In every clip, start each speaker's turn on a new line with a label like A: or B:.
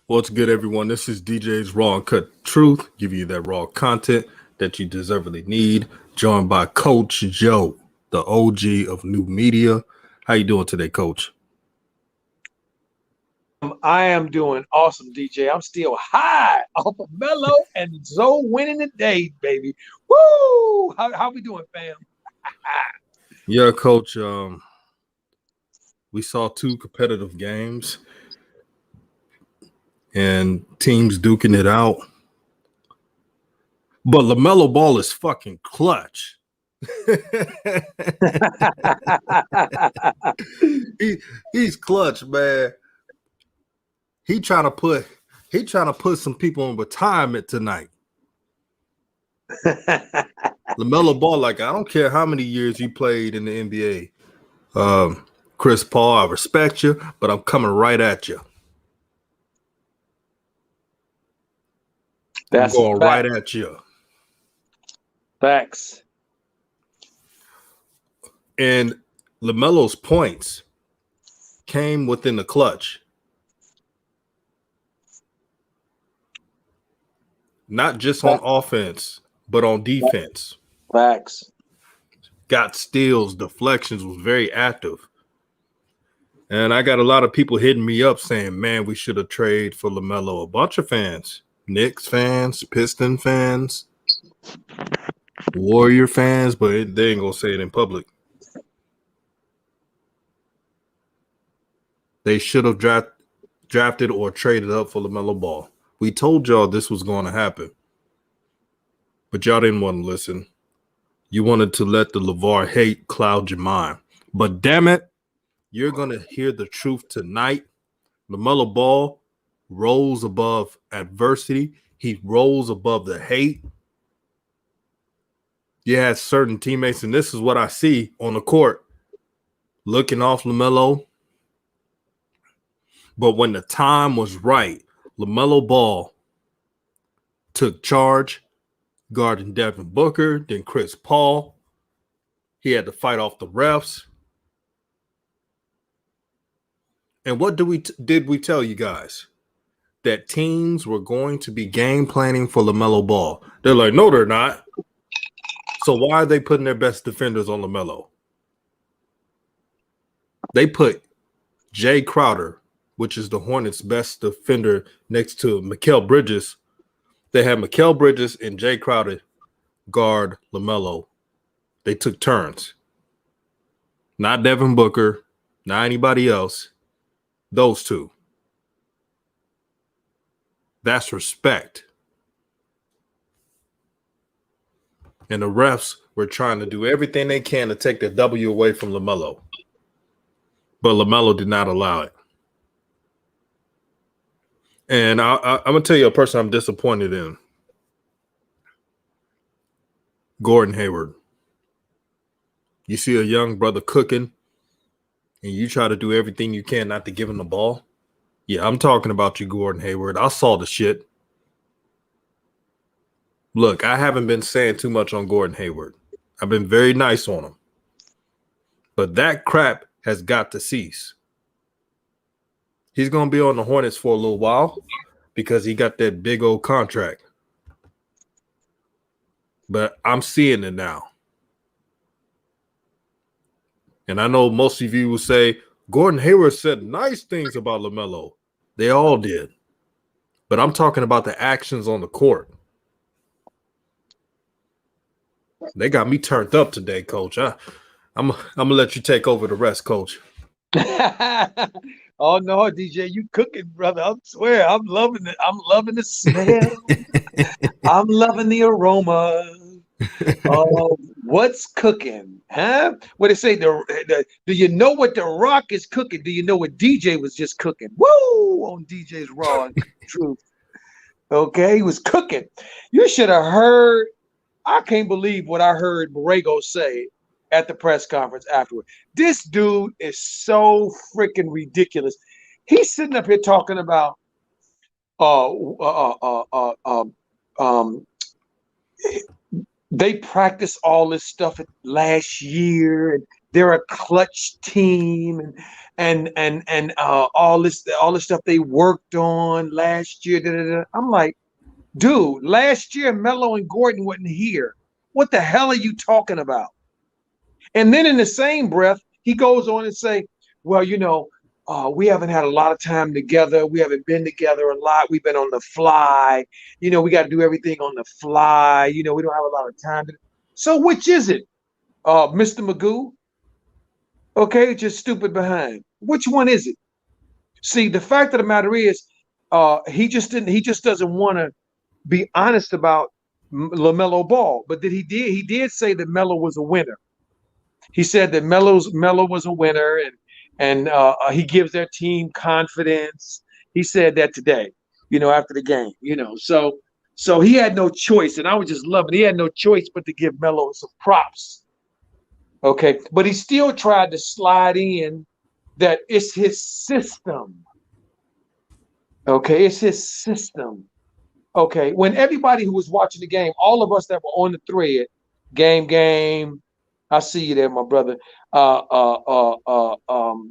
A: What's good, everyone? This is DJ's Raw and Cut Truth. Give you that raw content that you deservedly need. Joined by Coach Joe, the OG of new media. How you doing today, Coach?
B: I am doing awesome, DJ. I'm still high off of Melo and Zoe winning the day, baby. Woo! How we doing, fam?
A: Yeah, Coach. We saw two competitive games and teams duking it out. But LaMelo Ball is fucking clutch. He's clutch, man. He trying to put some people in retirement tonight. LaMelo Ball, like, I don't care how many years you played in the NBA. Chris Paul, I respect you, but I'm coming right at you. I'm going right at you.
B: Facts.
A: And LaMelo's points came within the clutch. Not just on offense, but on defense.
B: Facts.
A: Got steals, deflections, was very active. And I got a lot of people hitting me up saying, man, we should have traded for LaMelo. A bunch of fans. Knicks fans, Piston fans, Warrior fans, but they ain't going to say it in public. They should have drafted or traded up for LaMelo Ball. We told y'all this was going to happen. But y'all didn't want to listen. You wanted to let the LeVar hate cloud your mind. But damn it, you're going to hear the truth tonight. LaMelo Ball rose above adversity. He rose above the hate. You had certain teammates, and this is what I see on the court, looking off LaMelo. But when the time was right, LaMelo Ball took charge, guarding Devin Booker, then Chris Paul. He had to fight off the refs. And what did we tell you guys? That teams were going to be game planning for LaMelo Ball. They're like, no, they're not. So why are they putting their best defenders on LaMelo? They put Jay Crowder, which is the Hornets' best defender, next to Mikal Bridges. They had Mikal Bridges and Jay Crowder guard LaMelo. They took turns. Not Devin Booker, not anybody else. Those two. That's respect. And the refs were trying to do everything they can to take the W away from LaMelo. But LaMelo did not allow it. And I'm going to tell you a person I'm disappointed in. Gordon Hayward. You see a young brother cooking, and you try to do everything you can not to give him the ball. Yeah, I'm talking about you, Gordon Hayward. I saw the shit. Look, I haven't been saying too much on Gordon Hayward. I've been very nice on him. But that crap has got to cease. He's going to be on the Hornets for a little while because he got that big old contract. But I'm seeing it now. And I know most of you will say, Gordon Hayward said nice things about LaMelo. They all did. But I'm talking about the actions on the court. They got me turned up today, Coach. I'm going to let you take over the rest, Coach.
B: Oh, no, DJ, you cooking, brother. I swear, I'm loving it. I'm loving the smell. I'm loving the aroma. What's cooking? Huh? What they say? Do you know what The Rock is cooking? Do you know what DJ was just cooking? Woo! On DJ's Raw and Truth. Okay, he was cooking. You should have heard. I can't believe what I heard Borrego say at the press conference afterward. This dude is so freaking ridiculous. He's sitting up here talking about um, they practiced all this stuff last year, and they're a clutch team, and all this stuff they worked on last year. Da, da, da. I'm like, dude, last year Melo and Gordon wasn't here. What the hell are you talking about? And then in the same breath, he goes on and say, well, we haven't had a lot of time together. We haven't been together a lot. We've been on the fly. We got to do everything on the fly. We don't have a lot of time. So which is it? Mr. Magoo? Okay, just stupid behind. Which one is it? See, the fact of the matter is, he just doesn't want to be honest about LaMelo Ball. But he did say that Melo was a winner. He said that Melo was a winner, and he gives their team confidence. He said that today, after the game, So he had no choice, and I was just loving it. He had no choice but to give Melo some props. Okay, but he still tried to slide in that it's his system. Okay, it's his system. Okay, when everybody who was watching the game, all of us that were on the thread, game, I see you there, my brother.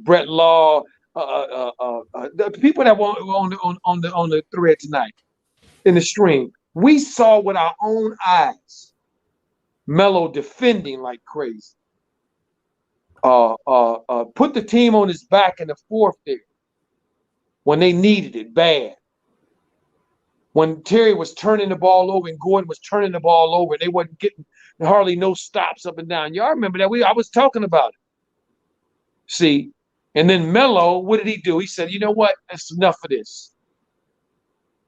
B: Brett Law, the people that were on the thread tonight in the stream, we saw with our own eyes Melo defending like crazy. Put the team on his back in the fourth there when they needed it bad. When Terry was turning the ball over and Gordon was turning the ball over, they wasn't getting hardly no stops up and down. Y'all remember that? I was talking about it. See, and then Melo, what did he do? He said, you know what? That's enough of this.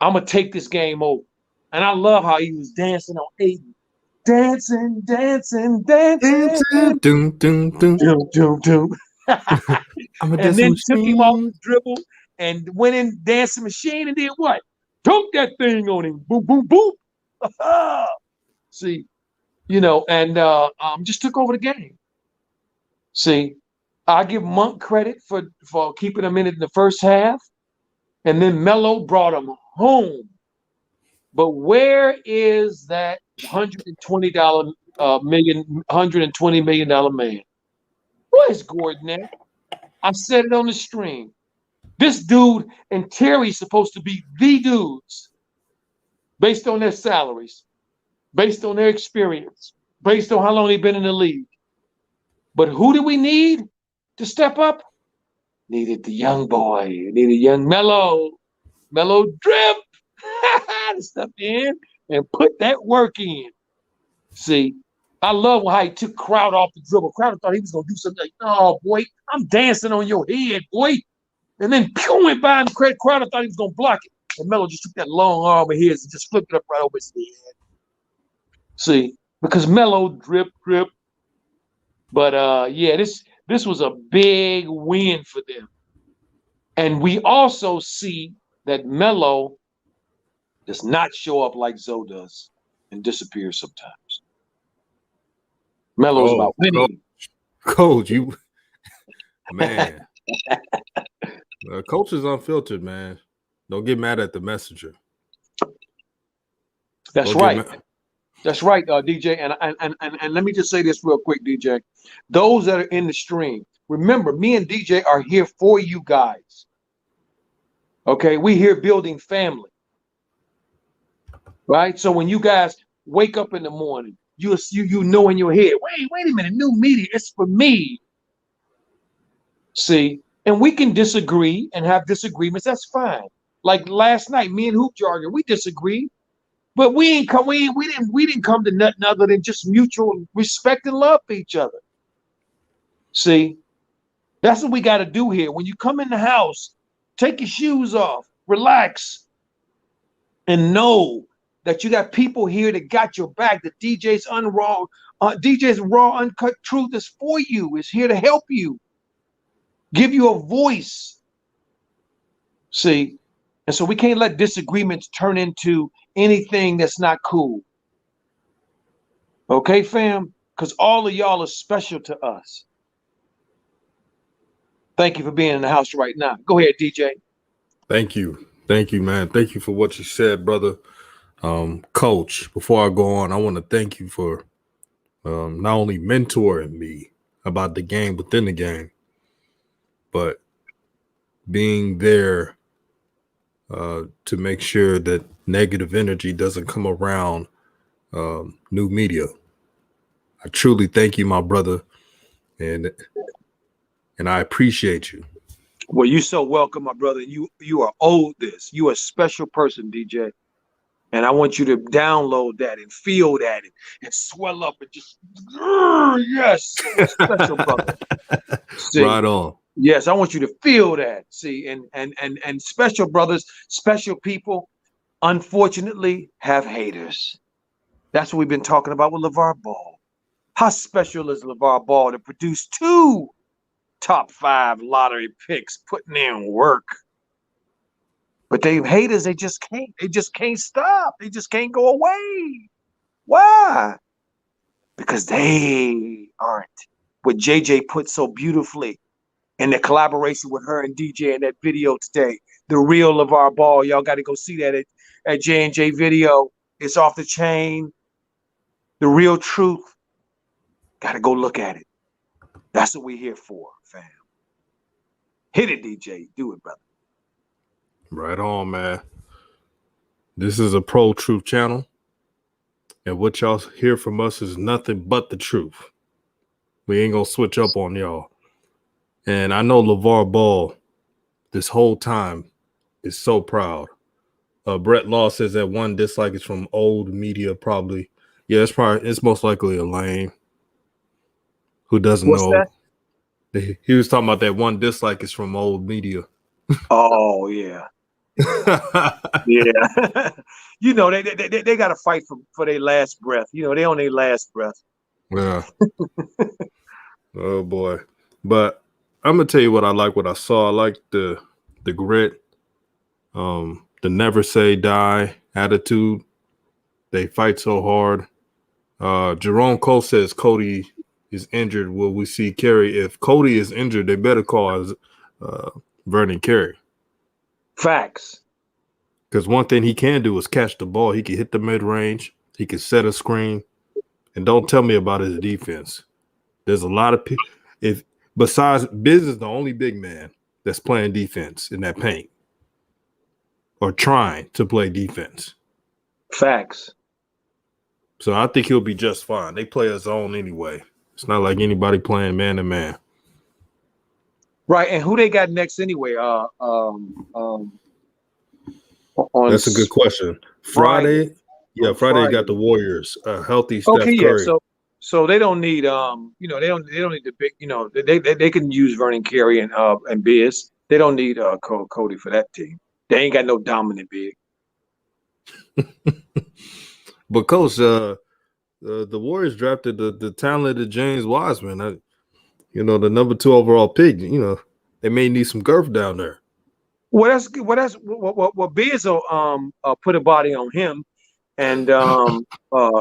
B: I'm going to take this game over. And I love how he was dancing on Aiden. Dancing.
A: Doom, doom, doom.
B: Doom. And then took him off the
A: machine.
B: dribble and went in dancing machine and did what? Took that thing on him. Boom, boom, boom. See, and just took over the game. See, I give Monk credit for keeping him in it in the first half, and then Melo brought him home. But where is that $120 million man? Where's Gordon at? I said it on the stream. This dude and Terry's supposed to be the dudes based on their salaries, based on their experience, based on how long they've been in the league. But who do we need to step up? Needed the young boy. Needed young Melo drip to step in and put that work in. See, I love how he took Crowder off the dribble. Crowder thought he was going to do something like, oh, boy, I'm dancing on your head, boy. And then went by him. Crowder thought he was going to block it. And Melo just took that long arm of his and just flipped it up right over his head. See, because Melo drip. But, yeah, this was a big win for them. And we also see that Melo does not show up like Zoe does and disappears sometimes. Melo's about winning.
A: Coach, you, man. Coach is unfiltered, man. Don't get mad at the messenger.
B: That's right. That's right, DJ. And let me just say this real quick, DJ. Those that are in the stream, remember, me and DJ are here for you guys. Okay, we here building family. Right? So when you guys wake up in the morning, you know in your head, wait a minute, new media, it's for me. See, and we can disagree and have disagreements. That's fine. Like last night, me and Hoop Jargon, we disagreed, but we didn't come to nothing other than just mutual respect and love for each other. See, that's what we got to do here. When you come in the house, take your shoes off, relax, and know that you got people here that got your back. The DJ's raw, uncut truth is for you. Is here to help you, give you a voice. See, and so we can't let disagreements turn into anything that's not cool. Okay, fam? Because all of y'all are special to us. Thank you for being in the house right now. Go ahead, DJ.
A: Thank you, man. Thank you for what you said, brother. Coach, before I go on, I want to thank you for not only mentoring me about the game within the game, but being there to make sure that negative energy doesn't come around new media. I truly thank you, my brother, and I appreciate you.
B: Well, you so welcome, my brother. You are owed this. You are a special person, DJ. And I want you to download that and feel that and swell up and just yes, I'm a special brother. See,
A: Right on.
B: yes, I want you to feel that. See, and special brothers, special people, unfortunately, have haters. That's what we've been talking about with LeVar Ball. How special is LeVar Ball to produce 2 top 5 lottery picks, putting in work? But they haters, they just can't stop. They just can't go away. Why? Because they aren't what JJ put so beautifully in the collaboration with her and DJ in that video today. The real LeVar Ball. Y'all got to go see that at J&J Video. It's off the chain. The real truth. Got to go look at it. That's what we're here for, fam. Hit it, DJ. Do it, brother.
A: Right on, man. This is a Pro Truth channel, and what y'all hear from us is nothing but the truth. We ain't gonna switch up on y'all. And I know LeVar Ball this whole time is so proud. Brett Law says that one dislike is from old media, probably. Yeah, it's most likely a lame who doesn't
B: What's
A: know.
B: that?
A: He was talking about that one dislike is from old media.
B: Oh, yeah. Yeah. You know, they got to fight for their last breath. You know, they on their last breath.
A: Yeah. Oh boy. But I'm gonna tell you what I saw. I like the grit, the never say die attitude. They fight so hard. Jerome Cole says Cody is injured. Will we see Kerry? If Cody is injured, they better call Vernon Carey.
B: Facts.
A: Because one thing he can do is catch the ball. He can hit the mid range. He can set a screen. And don't tell me about his defense. There's a lot of people. If besides Biz is the only big man that's playing defense in that paint or trying to play defense.
B: Facts.
A: So I think he'll be just fine. They play a zone anyway. It's not like anybody playing man to man.
B: Right. And who they got next anyway?
A: That's a good question. Friday. Yeah, Friday got the Warriors. Healthy Steph Curry.
B: Yeah. So they don't need they don't need the big, they can use Vernon Carey and Biz. They don't need Cody for that team. They ain't got no dominant big.
A: But coach, the Warriors drafted the talented James Wiseman. The number 2 overall pick. They may need some girth down there.
B: What Biz will put a body on him, and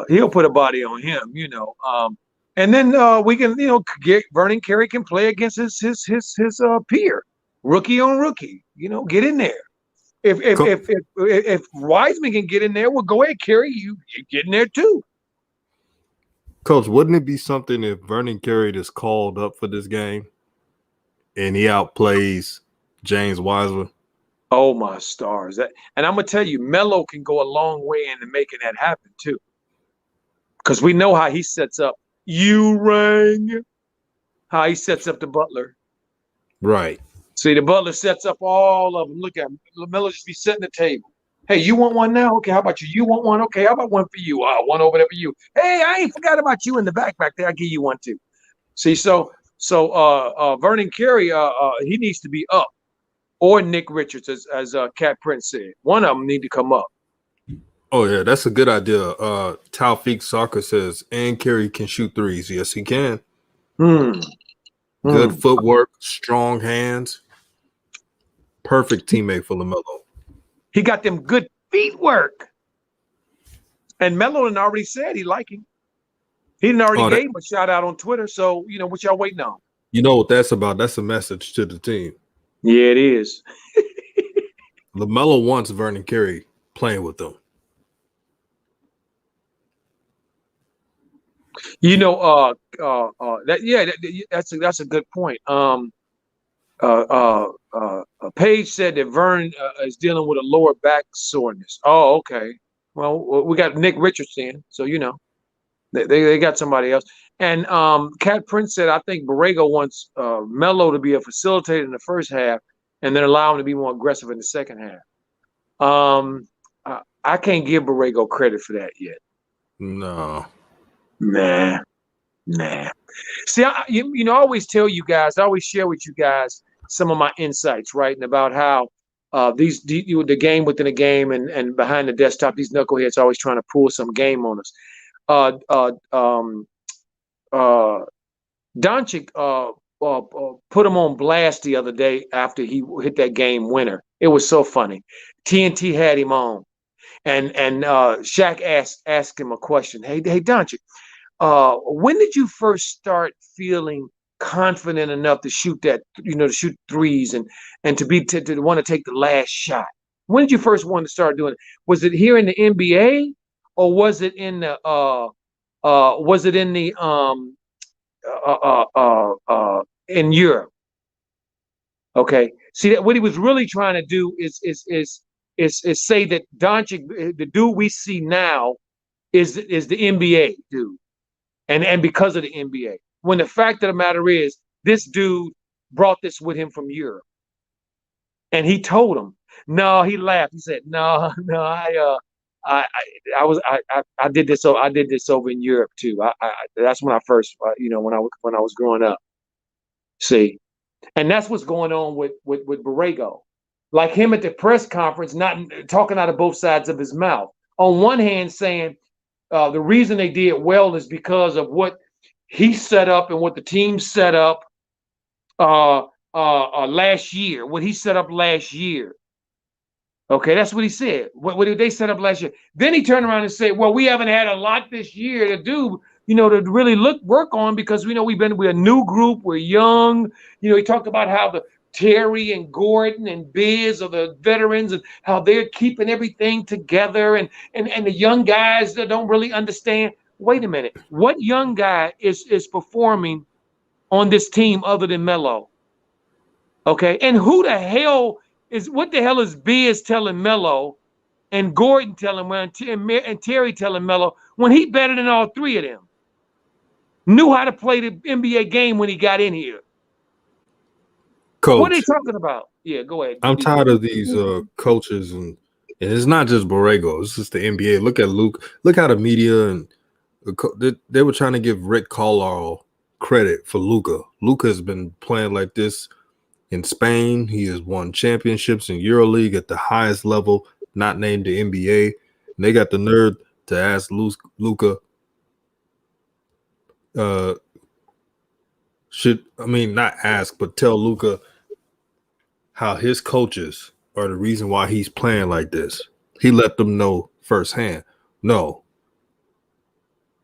B: he'll put a body on him, and then we can get Vernon Carey can play against his peer, rookie on rookie, get in there. If Wiseman can get in there, well, go ahead, Carey, you get in there too.
A: Coach, wouldn't it be something if Vernon Carey is called up for this game and he outplays James Wiseman?
B: Oh, my stars. And I'm going to tell you, Melo can go a long way into making that happen, too. Because we know how he sets up. You rang. How he sets up the Butler.
A: Right.
B: See, the Butler sets up all of them. Look at him. LaMelo just be setting the table. Hey, you want one now? Okay, how about you? You want one? Okay, how about one for you? One over there for you. Hey, I ain't forgot about you in the back there. I'll give you one, too. See, so Vernon Carey, he needs to be up. Or Nick Richards, as Cat Prince said. One of them need to come up.
A: Oh, yeah, that's a good idea. Taufik Soccer says, and Carey can shoot threes. Yes, he can. Good footwork, strong hands. Perfect teammate for LaMelo.
B: He got them good feet work. And Melo had already said he like him. He didn't already gave him a shout out on Twitter. So, what y'all waiting on?
A: You know what that's about? That's a message to the team.
B: Yeah, it is.
A: LaMelo wants Vernon Carey playing with them.
B: That's a good point. Paige said that Vern is dealing with a lower back soreness. Oh, okay. Well, we got Nick Richardson, so they got somebody else. And Cat Prince said, I think Borrego wants Melo to be a facilitator in the first half, and then allow him to be more aggressive in the second half. I can't give Borrego credit for that yet.
A: No.
B: Nah. See, I always tell you guys, I always share with you guys some of my insights, right? And about how the game within a game and behind the desktop, these knuckleheads are always trying to pull some game on us. Uh, uh, um, uh, Doncic put him on blast the other day after he hit that game winner. It was so funny. TNT had him on, and Shaq asked him a question. Hey, Doncic, when did you first start feeling confident enough to shoot to shoot threes and to want to take the last shot? When did you first want to start doing it? Was it here in the NBA, or was it in the in Europe? Okay. See, that what he was really trying to do is say that Doncic, the dude we see now, is the NBA dude, and because of the NBA. When the fact of the matter is, this dude brought this with him from Europe, and he told him, no, he laughed. He said, no, I did this. So I did this over in Europe too. That's when I first, when I was growing up. See, and that's what's going on with Borrego, like him at the press conference, not talking out of both sides of his mouth. On one hand, saying the reason they did well is because of what he set up and what the team set up last year. What he set up last year. Okay, that's what he said. What did they set up last year? Then he turned around and said, "Well, we haven't had a lot this year to do, to really work on because we're a new group, we're young." He talked about how the Terry and Gordon and Biz are the veterans and how they're keeping everything together, and the young guys that don't really understand. Wait a minute, what young guy is performing on this team other than Melo? Okay, and what the hell is Biz telling Melo and Gordon telling and Terry telling Melo when he better than all three of them? Knew how to play the NBA game when he got in here.
A: Coach,
B: what are they talking about? Yeah, go ahead.
A: I'm tired of these coaches, and it's not just Borrego. It's just the NBA. Look at Luke. Look how the media and they were trying to give Rick Carlisle credit for Luka. Luka has been playing like this in Spain. He has won championships in EuroLeague at the highest level, not named the NBA. And they got the nerve to ask Luka, not ask, but tell Luka how his coaches are the reason why he's playing like this. He let them know firsthand. No.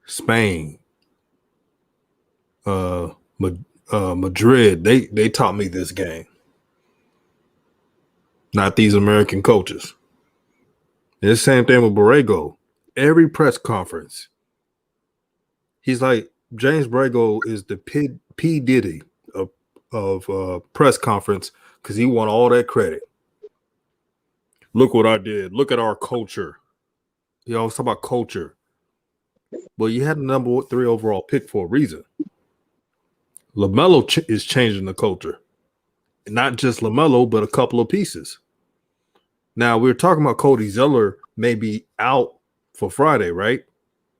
A: Spain, Madrid, they taught me this game. Not these American coaches. And the same thing with Borrego. Every press conference, he's like, James Borrego is the P. Diddy of press conference because he won all that credit. Look what I did. Look at our culture. He always talk about culture. Well, you had the number 3 overall pick for a reason. LaMelo is changing the culture. Not just LaMelo, but a couple of pieces. Now, we're talking about Cody Zeller may be out for Friday, right?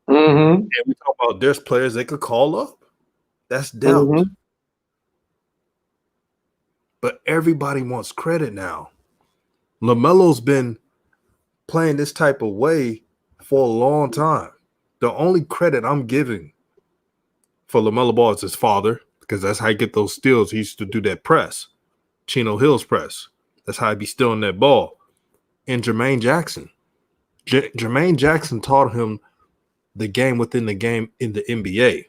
B: Mm-hmm.
A: And we talk about there's players they could call up. That's depth.
B: Mm-hmm.
A: But everybody wants credit now. LaMelo's been playing this type of way for a long time. The only credit I'm giving for LaMelo Ball is his father, because that's how he get those steals. He used to do that press, Chino Hill's press. That's how he be stealing that ball. And Jermaine Jackson. Jermaine Jackson taught him the game within the game in the NBA.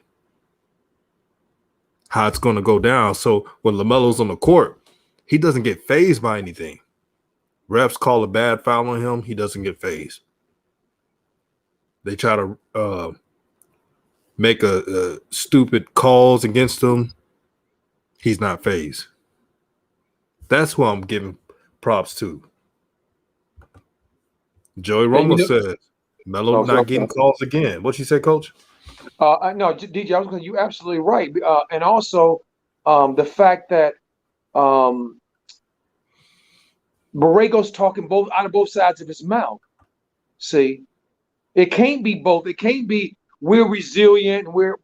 A: How it's going to go down. So when LaMelo's on the court, he doesn't get fazed by anything. Refs call a bad foul on him, he doesn't get fazed. They try to make a stupid calls against him, he's not phased. That's who I'm giving props to. Joey
B: And
A: Romo says Melo not getting calls again. What you say, Coach?
B: No, DJ, I was going. You absolutely right. And also, the fact that Borrego's talking both out of both sides of his mouth. See, it can't be both. It can't be we're resilient and we're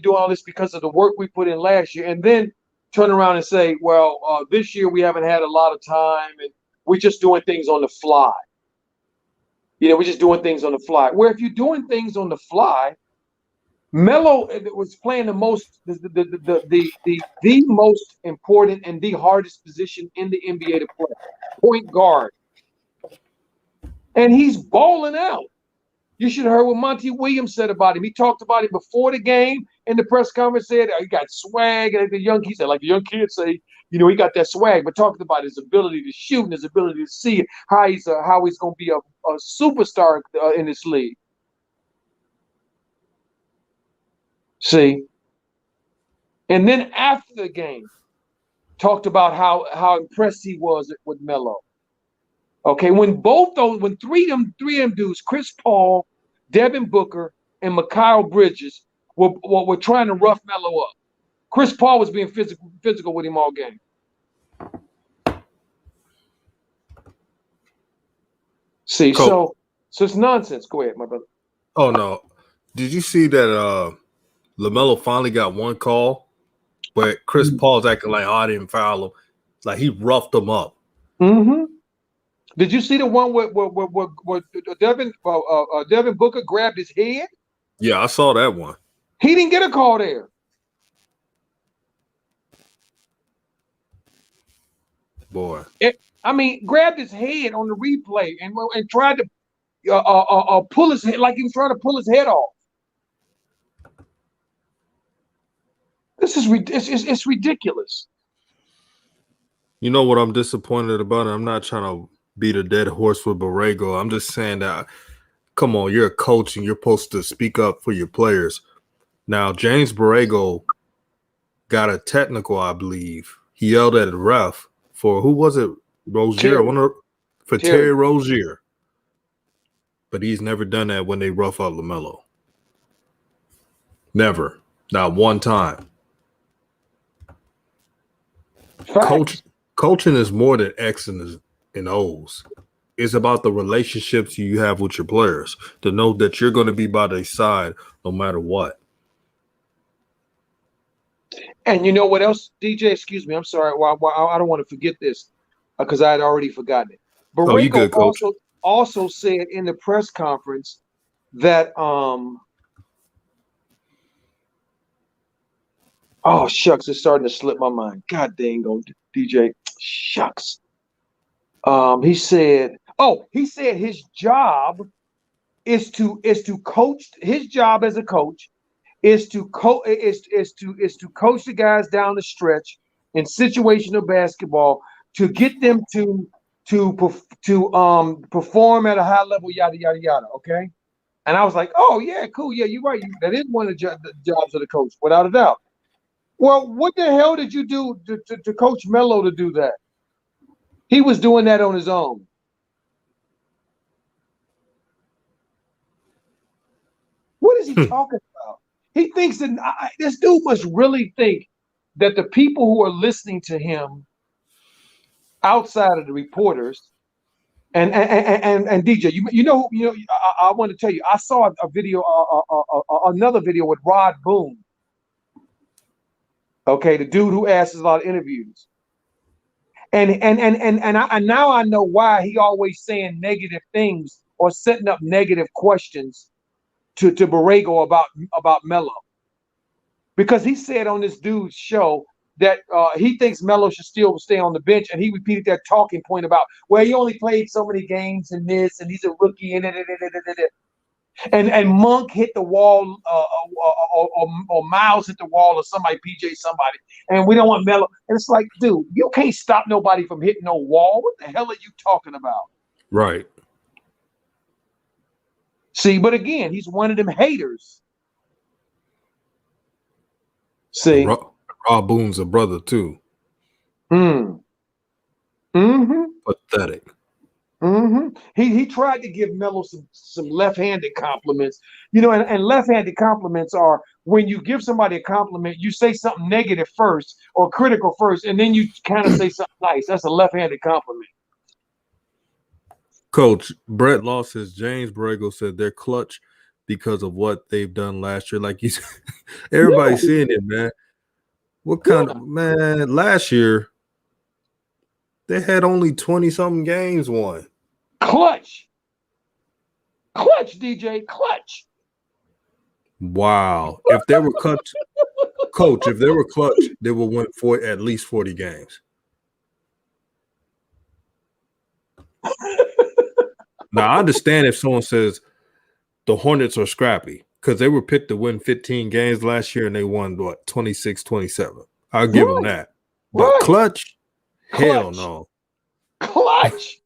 B: doing all this because of the work we put in last year, and then turn around and say, well, this year we haven't had a lot of time and we're just doing things on the fly. We're just doing things on the fly. Where if you're doing things on the fly, Melo was playing the most, the most important and the hardest position in the NBA to play, point guard, and he's balling out. You should have heard what Monty Williams said about him. He talked about him before the game in the press conference. Said he got swag, and he said, like the young kids say, he got that swag. But talking about his ability to shoot and his ability to see how he's going to be a superstar in this league. See, and then after the game, talked about how impressed he was with Melo. Okay, when three of them dudes, Chris Paul, Devin Booker, and Mikal Bridges were trying to rough Melo up. Chris Paul was being physical with him all game. See, Coach. So it's nonsense. Go ahead, my brother.
A: Oh no, did you see that LaMelo finally got one call, but Chris Paul's acting like I didn't foul him, like he roughed him up.
B: Mm-hmm. Did you see the one where Devin Booker grabbed his head?
A: Yeah, I saw that one.
B: He didn't get a call there.
A: Boy,
B: grabbed his head on the replay and tried to pull his head, like he was trying to pull his head off. This is it's ridiculous.
A: You know what I'm disappointed about? I'm not trying to beat a dead horse with Borrego. I'm just saying that, come on, you're a coach and you're supposed to speak up for your players. Now, James Borrego got a technical, I believe. He yelled at a ref for, who was it? Rozier? Terry Rozier. But he's never done that when they rough up LaMelo. Never. Not one time. Coaching is more than X's and O's. It's about the relationships you have with your players, to know that you're going to be by their side no matter what.
B: And you know what else, DJ? Excuse me. I'm sorry. I don't want to forget this because I had already forgotten it. Borrego
A: you good, Coach.
B: also said in the press conference that oh shucks, it's starting to slip my mind. God dang on DJ. Shucks. He said his job is to coach. His job as a coach is to coach the guys down the stretch in situational basketball to get them to perform at a high level, yada yada yada. Okay, and I was like, oh yeah, cool, yeah, you're right. That is one of the jobs of the coach, without a doubt. Well, what the hell did you do to Coach Melo to do that? He was doing that on his own. What is he talking about? He thinks that this dude must really think that the people who are listening to him outside of the reporters and DJ, I want to tell you, I saw a video, another video with Rod Boone. Okay, the dude who asks a lot of interviews. And now I know why he always saying negative things or setting up negative questions to Borrego about Melo. Because he said on this dude's show that he thinks Melo should still stay on the bench, and he repeated that talking point about, well, he only played so many games in this, and he's a rookie, and Monk hit the wall, or Miles hit the wall, or somebody, PJ somebody, and we don't want Melo. And it's like, dude, you can't stop nobody from hitting no wall. What the hell are you talking about?
A: Right.
B: See, but again, he's one of them haters. See,
A: Rob Boone's a brother too.
B: mm. Mm-hmm.
A: Pathetic.
B: Mm-hmm. He tried to give Melo some left-handed compliments, and left-handed compliments are when you give somebody a compliment, you say something negative first or critical first, and then you kind of say something nice. That's a left-handed compliment.
A: Coach Brett Law says James Borrego said they're clutch because of what they've done last year. Like he's everybody's seeing it, man. What kind of man? Last year they had only 20-something games won.
B: Clutch, DJ, clutch.
A: Wow. If they were clutch, Coach, if they were clutch, they would win at least 40 games. Now, I understand if someone says the Hornets are scrappy because they were picked to win 15 games last year and they won, 26, 27. I'll give them that. But clutch? Hell no.
B: Clutch.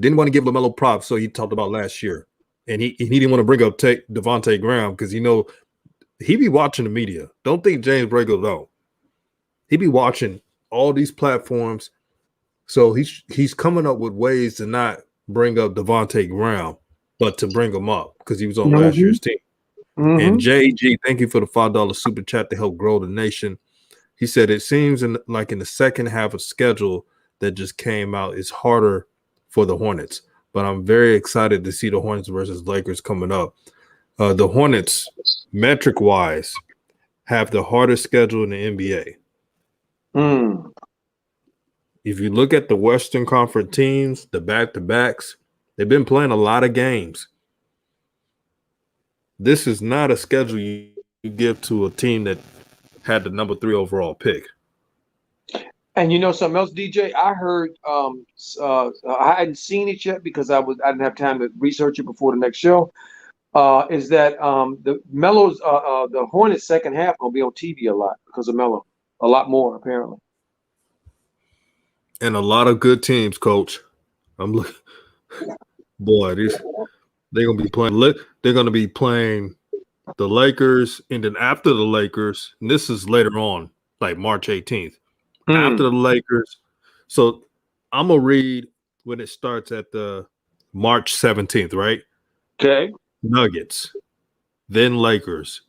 A: Didn't want to give LaMelo props, so he talked about last year. And he didn't want to bring up Devontae Graham because he be watching the media. Don't think James Borrego don't. He be watching all these platforms. So he's coming up with ways to not bring up Devontae Graham, but to bring him up because he was on last year's team. Mm-hmm. And JG, thank you for the $5 super chat to help grow the nation. He said it seems like in the second half of schedule that just came out, it's harder for the Hornets. But I'm very excited to see the Hornets versus Lakers coming up. The Hornets, metric-wise, have the hardest schedule in the NBA.
B: Mm.
A: If you look at the Western Conference teams, the back-to-backs, they've been playing a lot of games. This is not a schedule you give to a team that had the number 3 overall pick.
B: And you know something else, DJ? I heard I hadn't seen it yet because I didn't have time to research it before the next show. Is that the Melo's the Hornets second half gonna be on TV a lot because of Melo, a lot more apparently.
A: And a lot of good teams, Coach. I'm looking, boy. They're gonna be playing. They're gonna be playing the Lakers, and then after the Lakers, and this is later on, like March 18th. After the Lakers, so I'm gonna read when it starts at the March 17th, right?
B: Okay.
A: Nuggets, then Lakers,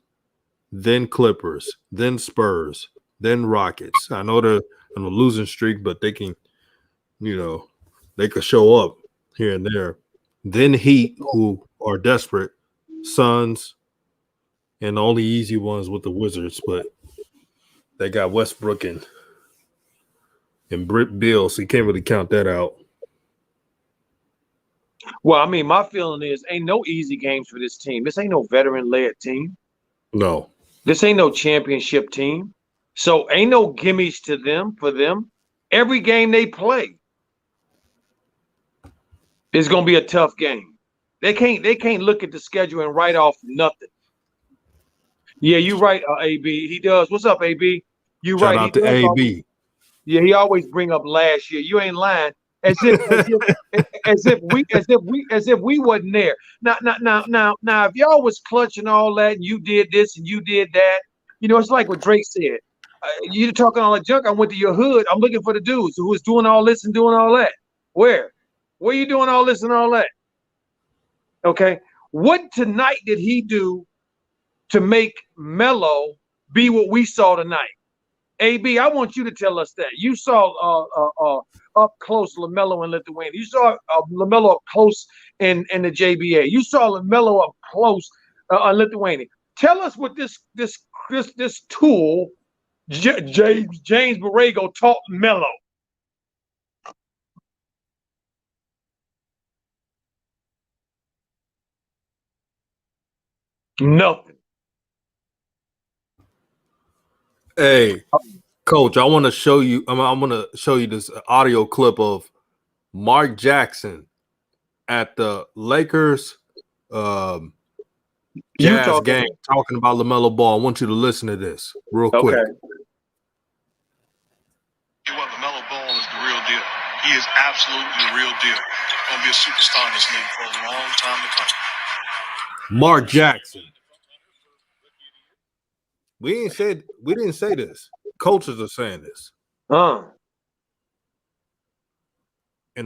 A: then Clippers, then Spurs, then Rockets. I know they're on a losing streak, but they can, they could show up here and there. Then Heat, who are desperate, Suns, and the only easy ones with the Wizards, but they got Westbrook and Britt Beal, so you can't really count that out.
B: Well, I mean, my feeling is ain't no easy games for this team. This ain't no veteran-led team.
A: No.
B: This ain't no championship team. So ain't no gimmies to them for them. Every game they play is gonna be a tough game. They can't look at the schedule and write off nothing. Yeah, you're right, AB. He does. What's up, AB? You right.
A: Shout out to AB.
B: Yeah, he always bring up last year. You ain't lying. As if we wasn't there. Now, if y'all was clutching all that and you did this and you did that, it's like what Drake said. You're talking all that junk. I went to your hood. I'm looking for the dudes who was doing all this and doing all that. Where you doing all this and all that? Okay. What tonight did he do to make Melo be what we saw tonight? AB, I want you to tell us that. You saw up close LaMelo in Lithuania. You saw LaMelo up close in the JBA. You saw LaMelo up close in Lithuania. Tell us what this tool James Borrego taught Melo. Nothing.
A: Hey, Coach, I want to show you. I'm going to show you this audio clip of Mark Jackson at the Lakers Jazz game talking about LaMelo Ball. I want you to listen to this real quick.
C: LaMelo Ball is the real deal. He is absolutely the real deal. He's going to be a superstar in this league for a long time to come.
A: Mark Jackson. We didn't say this. Coaches are saying this. And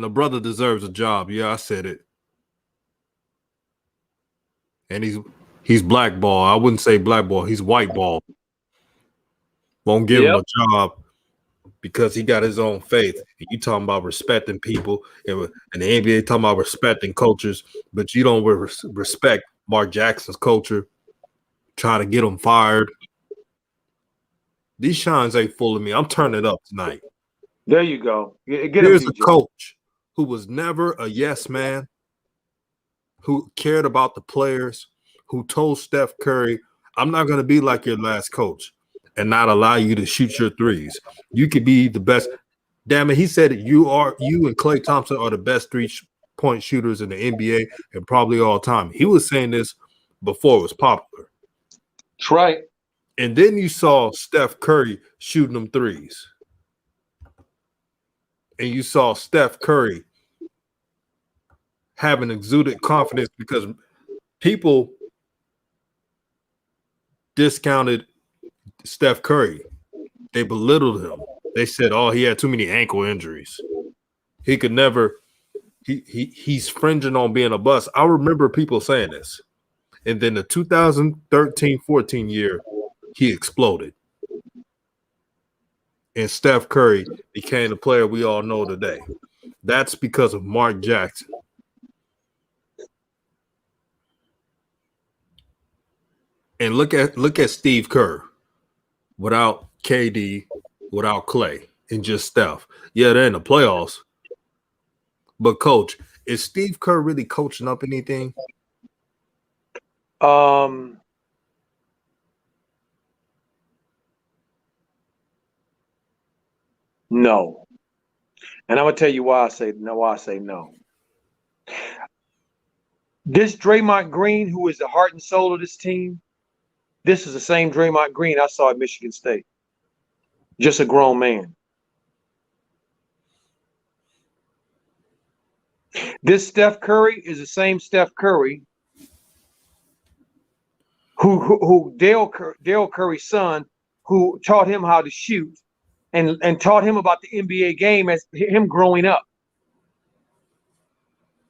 A: the brother deserves a job. Yeah, I said it. And he's blackball. I wouldn't say blackball. He's whiteball. Won't give him a job because he got his own faith. And you talking about respecting people, and the NBA talking about respecting cultures, but you don't respect Mark Jackson's culture. Trying to get him fired. These shines ain't fooling me. I'm turning it up tonight.
B: There you go.
A: Here's a coach who was never a yes man, who cared about the players, who told Steph Curry, I'm not going to be like your last coach and not allow you to shoot your threes. You could be the best. Damn it, he said you and Klay Thompson are the best 3-point shooters in the NBA and probably all time. He was saying this before it was popular.
B: That's right.
A: And then you saw Steph Curry shooting them threes. And you saw Steph Curry having exuded confidence because people discounted Steph Curry. They belittled him. They said, oh, he had too many ankle injuries. He could never – he's fringing on being a bust. I remember people saying this. And then the 2013-14 year, he exploded. And Steph Curry became the player we all know today. That's because of Mark Jackson. And look at Steve Kerr without KD, without Klay, and just Steph. Yeah, they're in the playoffs. But, Coach, is Steve Kerr really coaching up anything?
B: No. And I'm gonna tell you why I say no. This Draymond Green, who is the heart and soul of this team, this is the same Draymond Green I saw at Michigan State. Just a grown man. This Steph Curry is the same Steph Curry who Dale Curry's son, who taught him how to shoot and taught him about the NBA game as him growing up.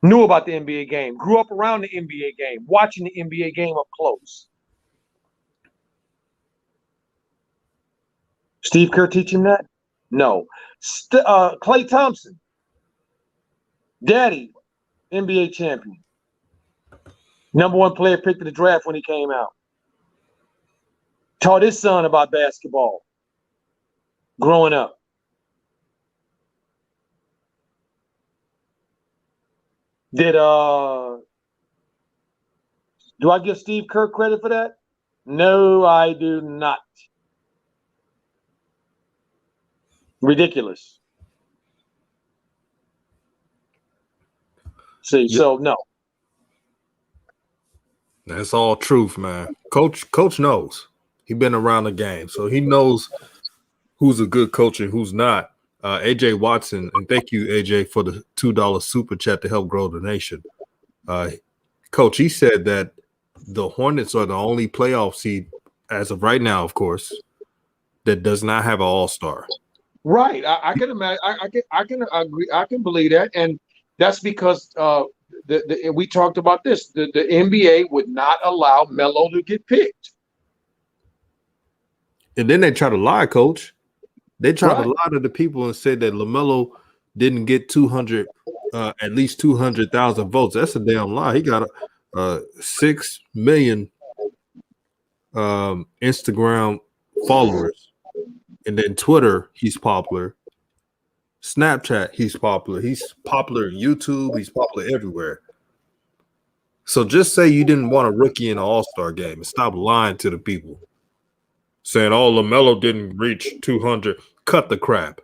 B: Knew about the NBA game, grew up around the NBA game, watching the NBA game up close. Steve Kerr teach him that? No. Klay Thompson, daddy, NBA champion. #1 player picked in the draft when he came out. Taught his son about basketball growing up. Do I give Steve Kerr credit for that? No, I do not. Ridiculous. See, so no.
A: That's all truth, man. Coach knows. He's been around the game, so he knows who's a good coach and who's not. AJ Watson, and thank you, AJ, for the $2 super chat to help grow the nation. Coach, he said that the Hornets are the only playoff seed, as of right now, of course, that does not have an all-star.
B: Right. I can imagine. I can agree. I can believe that, and that's because we talked about this. The NBA would not allow Melo to get picked.
A: And then they try to lie, Coach. They tried to lie to the people and say that LaMelo didn't get 200, at least 200,000 votes. That's a damn lie. He got 6 million Instagram followers, and then Twitter, he's popular. Snapchat, he's popular. He's popular on YouTube. He's popular everywhere. So just say you didn't want a rookie in an all-star game and stop lying to the people. Saying, oh, LaMelo didn't reach 200. Cut the crap.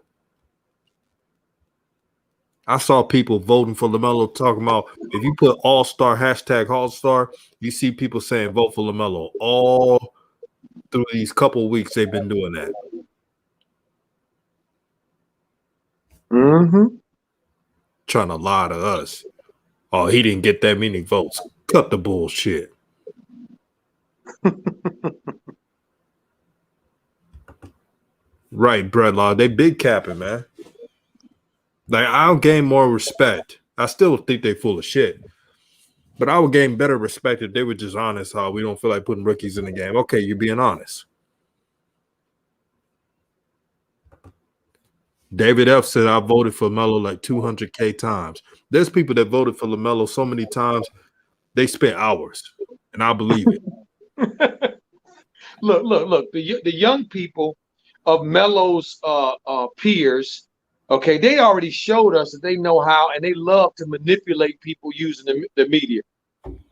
A: I saw people voting for LaMelo talking about if you put all-star, hashtag all-star, you see people saying vote for LaMelo. All through these couple of weeks, they've been doing that.
B: Mm-hmm.
A: Trying to lie to us. Oh, he didn't get that many votes. Cut the bullshit. Right, Brett Law. They big capping, man. Like, I'll gain more respect. I still think they full of shit. But I would gain better respect if they were just honest how we don't feel like putting rookies in the game. Okay, you're being honest. David F said I voted for Melo like 200K times. There's people that voted for LaMelo so many times, they spent hours. And I believe it.
B: Look. The young people of Melo's peers, okay, they already showed us that they know how, and they love to manipulate people using the media.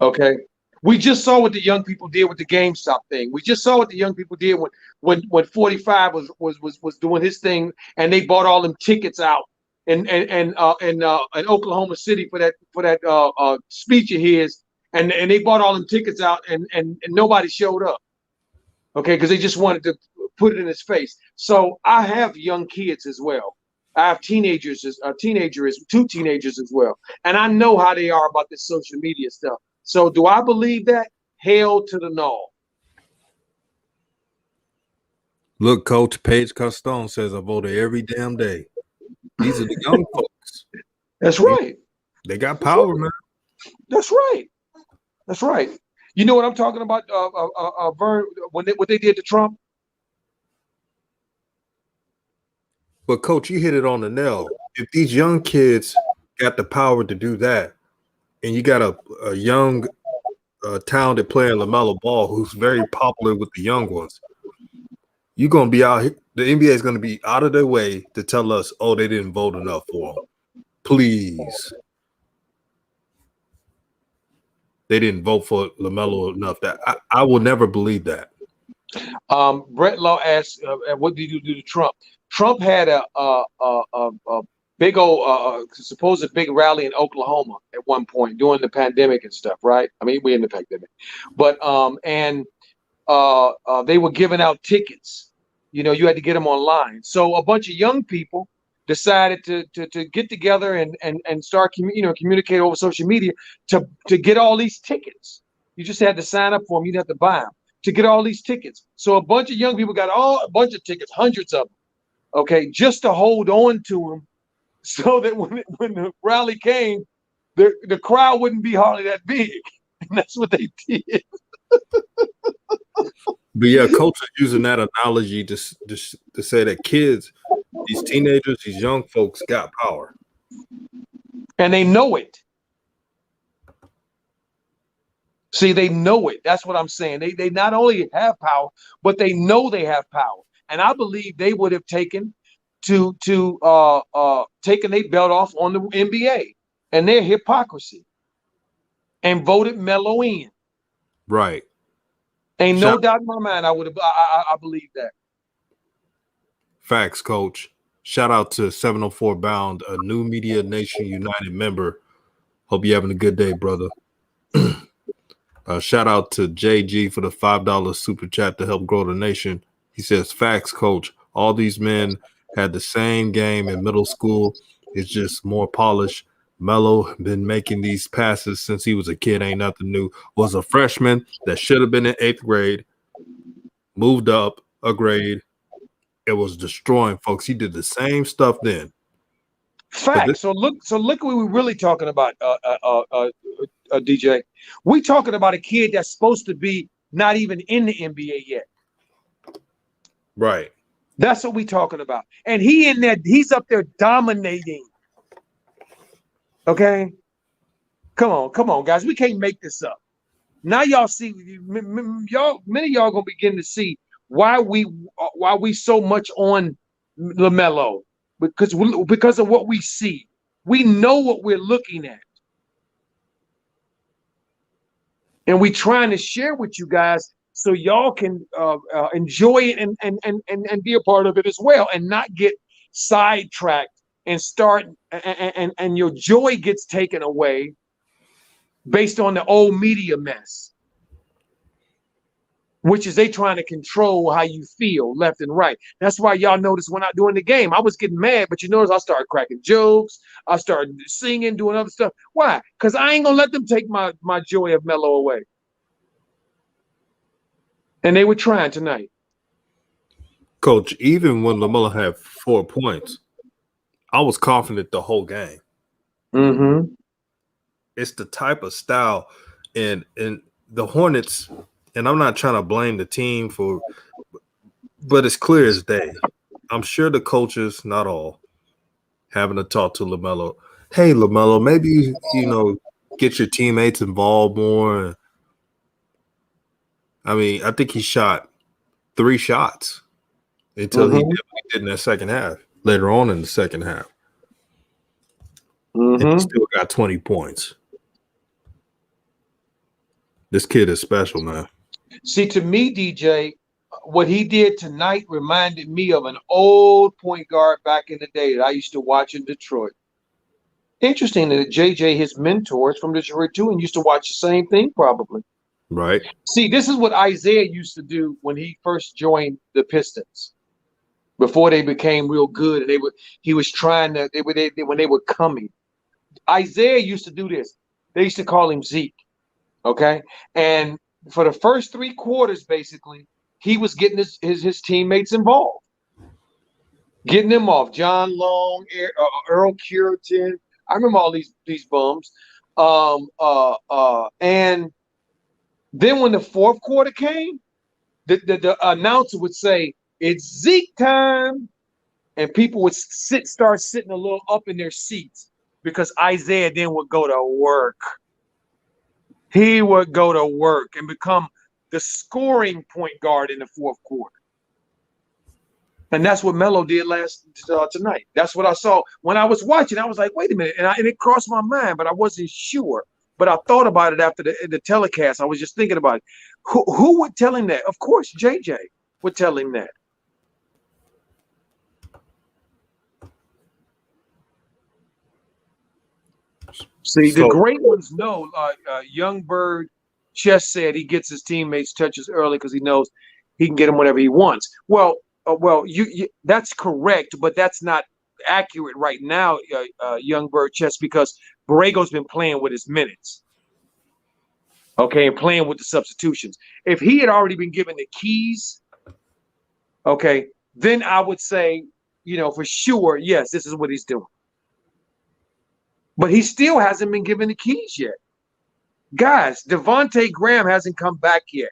B: Okay, we just saw what the young people did with the GameStop thing. We just saw what the young people did when 45 was doing his thing, and they bought all them tickets out in Oklahoma City for that speech of his, and they bought all them tickets out, and nobody showed up. Okay, because they just wanted to put it in his face. So I have young kids as well. I have two teenagers as well, and I know how they are about this social media stuff. So do I believe that? Hell to the no.
A: Look, Coach Paige Castone says I voted every damn day. These are the young folks.
B: That's right.
A: They got power, man.
B: That's right. That's right. You know what I'm talking about, Vern, what they did to Trump?
A: But, Coach, you hit it on the nail. If these young kids got the power to do that, and you got a young, talented player, LaMelo Ball, who's very popular with the young ones, you're going to be out here. The NBA is going to be out of their way to tell us, oh, they didn't vote enough for him. Please. They didn't vote for LaMelo enough. That I will never believe that.
B: Brett Law asked, "What did you do to Trump?" Trump had a big old supposed big rally in Oklahoma at one point during the pandemic and stuff, right? I mean, we're in the pandemic, but they were giving out tickets. You know, you had to get them online. So a bunch of young people decided to get together and start communicate over social media to get all these tickets. You just had to sign up for them. You didn't have to buy them to get all these tickets. So a bunch of young people got a bunch of tickets, hundreds of them, okay, just to hold on to them, so that when the rally came, the crowd wouldn't be hardly that big. And that's what they did.
A: But yeah, Coach is using that analogy to say that kids, these teenagers, these young folks got power.
B: And they know it. See, they know it. That's what I'm saying. They not only have power, but they know they have power. And I believe they would have taken their belt off on the NBA and their hypocrisy and voted Melo in.
A: Right.
B: Ain't no doubt in my mind. I believe that.
A: Facts, Coach. Shout out to 704 Bound, a New Media Nation United member. Hope you're having a good day, brother. Shout out to JG for the $5 super chat to help grow the nation. He says, facts, Coach. All these men had the same game in middle school. It's just more polished. Melo been making these passes since he was a kid. Ain't nothing new. Was a freshman that should have been in 8th grade. Moved up a grade. It was destroying folks. He did the same stuff then.
B: Facts. So look what we're really talking about, DJ. We talking about a kid that's supposed to be not even in the NBA yet.
A: Right.
B: That's what we talking about. And he's up there dominating. Okay. Come on, guys. We can't make this up. Now y'all see, many of y'all gonna begin to see why we so much on LaMelo. Because of what we see. We know what we're looking at. And we're trying to share with you guys so y'all can enjoy it and be a part of it as well, and not get sidetracked and start and your joy gets taken away based on the old media mess, which is they trying to control how you feel left and right. That's why y'all notice when I doing the game, I was getting mad, but you notice I started cracking jokes. I started singing, doing other stuff. Why? Because I ain't gonna let them take my joy of Melo away. And they were trying tonight.
A: Coach, even when LaMelo had 4 points, I was confident the whole game.
B: Mm-hmm.
A: It's the type of style and the Hornets, and I'm not trying to blame the team for, but it's clear as day. I'm sure the coaches, not all, having to talk to LaMelo. Hey, LaMelo, maybe get your teammates involved more. I mean, I think he shot 3 shots until he
B: Mm-hmm.
A: definitely did in that second half. Later on in the second half, and he
B: Mm-hmm.
A: still got 20 points. This kid is special, man.
B: See, to me, DJ, what he did tonight reminded me of an old point guard back in the day that I used to watch in Detroit. Interesting that JJ, his mentors from Detroit too, and used to watch the same thing probably.
A: Right?
B: See, this is what Isaiah used to do when he first joined the Pistons. Before they became real good, and he was trying to when they were coming. Isaiah used to do this. They used to call him Zeke. Okay. And for the first 3 quarters, basically, he was getting his teammates involved, getting them off. John Long, Earl Curitan. I remember all these bums. And then when the 4th quarter came, the announcer would say, "It's Zeke time." And people would start sitting a little up in their seats because Isaiah then would go to work. He would go to work and become the scoring point guard in the 4th quarter. And that's what Melo did tonight. That's what I saw when I was watching. I was like, wait a minute. And it crossed my mind, but I wasn't sure. But I thought about it after the telecast. I was just thinking about it. Who would tell him that? Of course, JJ would tell him that. See, the
A: So
B: great ones know. Young Bird Chess said he gets his teammates touches early because he knows he can get them whatever he wants. Well, you that's correct, but that's not accurate right now, Young Bird Chess, because Borrego's been playing with his minutes, okay, and playing with the substitutions. If he had already been given the keys, okay, then I would say, for sure, yes, this is what he's doing. But he still hasn't been given the keys yet. Guys, Devontae Graham hasn't come back yet.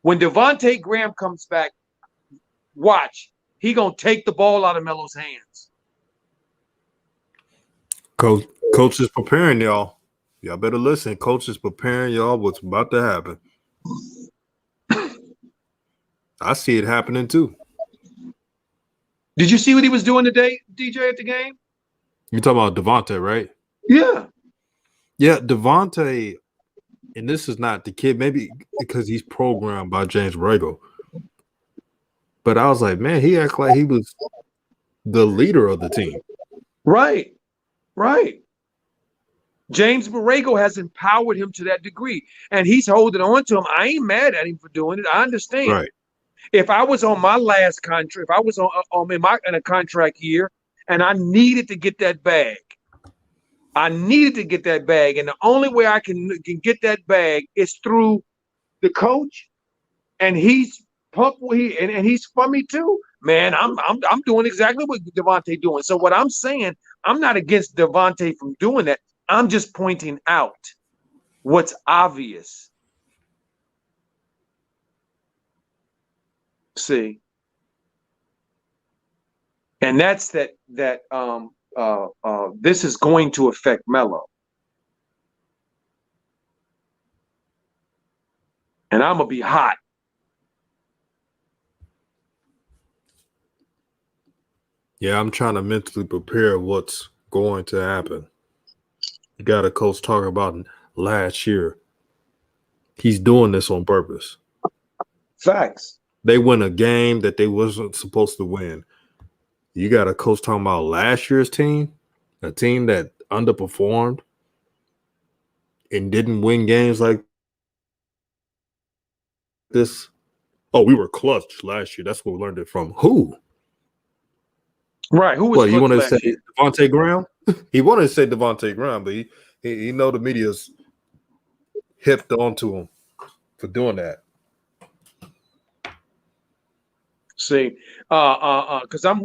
B: When Devontae Graham comes back, watch. He going to take the ball out of Melo's hands.
A: Coach is preparing y'all. Y'all better listen. Coach is preparing y'all what's about to happen. I see it happening too.
B: Did you see what he was doing today, DJ, at the game?
A: You're talking about Devontae, right?
B: Yeah.
A: Yeah, Devontae, and this is not the kid, maybe because he's programmed by James Borrego. But I was like, man, he acted like he was the leader of the team.
B: Right. James Borrego has empowered him to that degree, and he's holding on to him. I ain't mad at him for doing it. I understand.
A: Right.
B: If I was on my last contract, if I was in a contract year, and I needed to get that bag, and the only way I can get that bag is through the coach, and he's pumped. And he's for me too, man. I'm doing exactly what Devontae doing. So what I'm saying, I'm not against Devontae from doing that. I'm just pointing out what's obvious. See, and that's that this is going to affect Melo. And I'm going to be hot.
A: Yeah, I'm trying to mentally prepare what's going to happen. You got a coach talking about last year. He's doing this on purpose.
B: Facts.
A: They win a game that they wasn't supposed to win. You got a coach talking about last year's team, a team that underperformed and didn't win games like this. Oh, we were clutch last year. That's what we learned it from. Who?
B: Right. Who was
A: Well, you want to say
B: year?
A: Devontae Graham? He wanted to say Devontae Graham, but he know the media's hipped onto him for doing that.
B: See, because I'm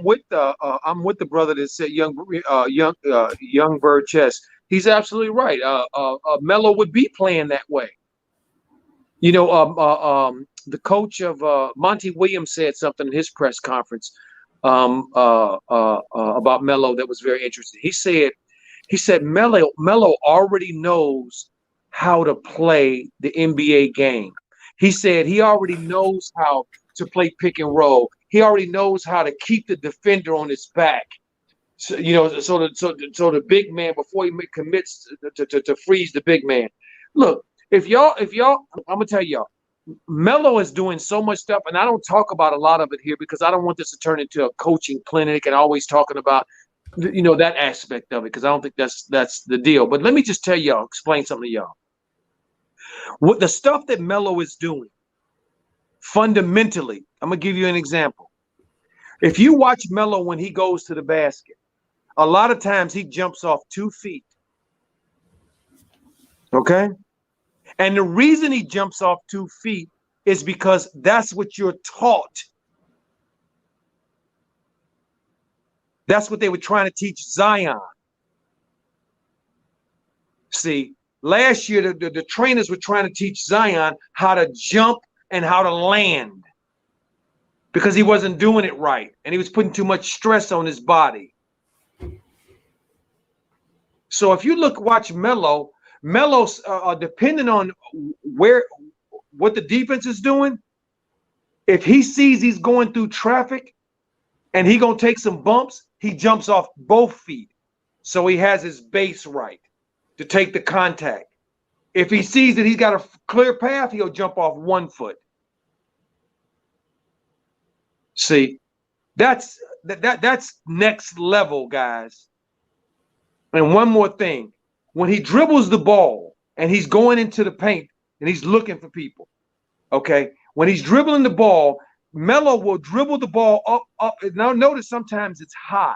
B: with the brother that said young bird chess. He's absolutely right. Melo would be playing that way. You know, the coach of Monty Williams said something in his press conference about Melo that was very interesting. He said Melo already knows how to play the NBA game. He said he already knows how to play pick and roll. He already knows how to keep the defender on his back. So, so the big man before he commits to freeze the big man. Look, if y'all, I'm gonna tell y'all, Melo is doing so much stuff, and I don't talk about a lot of it here because I don't want this to turn into a coaching clinic and always talking about that aspect of it because I don't think that's the deal. But let me just tell y'all, explain something to y'all. What the stuff that Melo is doing fundamentally, I'm gonna give you an example. If you watch Melo when he goes to the basket, a lot of times he jumps off 2 feet. Okay? And the reason he jumps off 2 feet is because that's what you're taught. That's what they were trying to teach Zion. See, last year the trainers were trying to teach Zion how to jump and how to land because he wasn't doing it right and he was putting too much stress on his body. So if you watch Melo, Melo's depending on what the defense is doing. If he sees he's going through traffic and he gonna take some bumps, he jumps off both feet. So he has his base right to take the contact. If he sees that he's got a clear path, he'll jump off 1 foot. See, that's next level, guys. And one more thing, when he dribbles the ball and he's going into the paint and he's looking for people, okay? When he's dribbling the ball, Melo will dribble the ball up. Now notice sometimes it's high.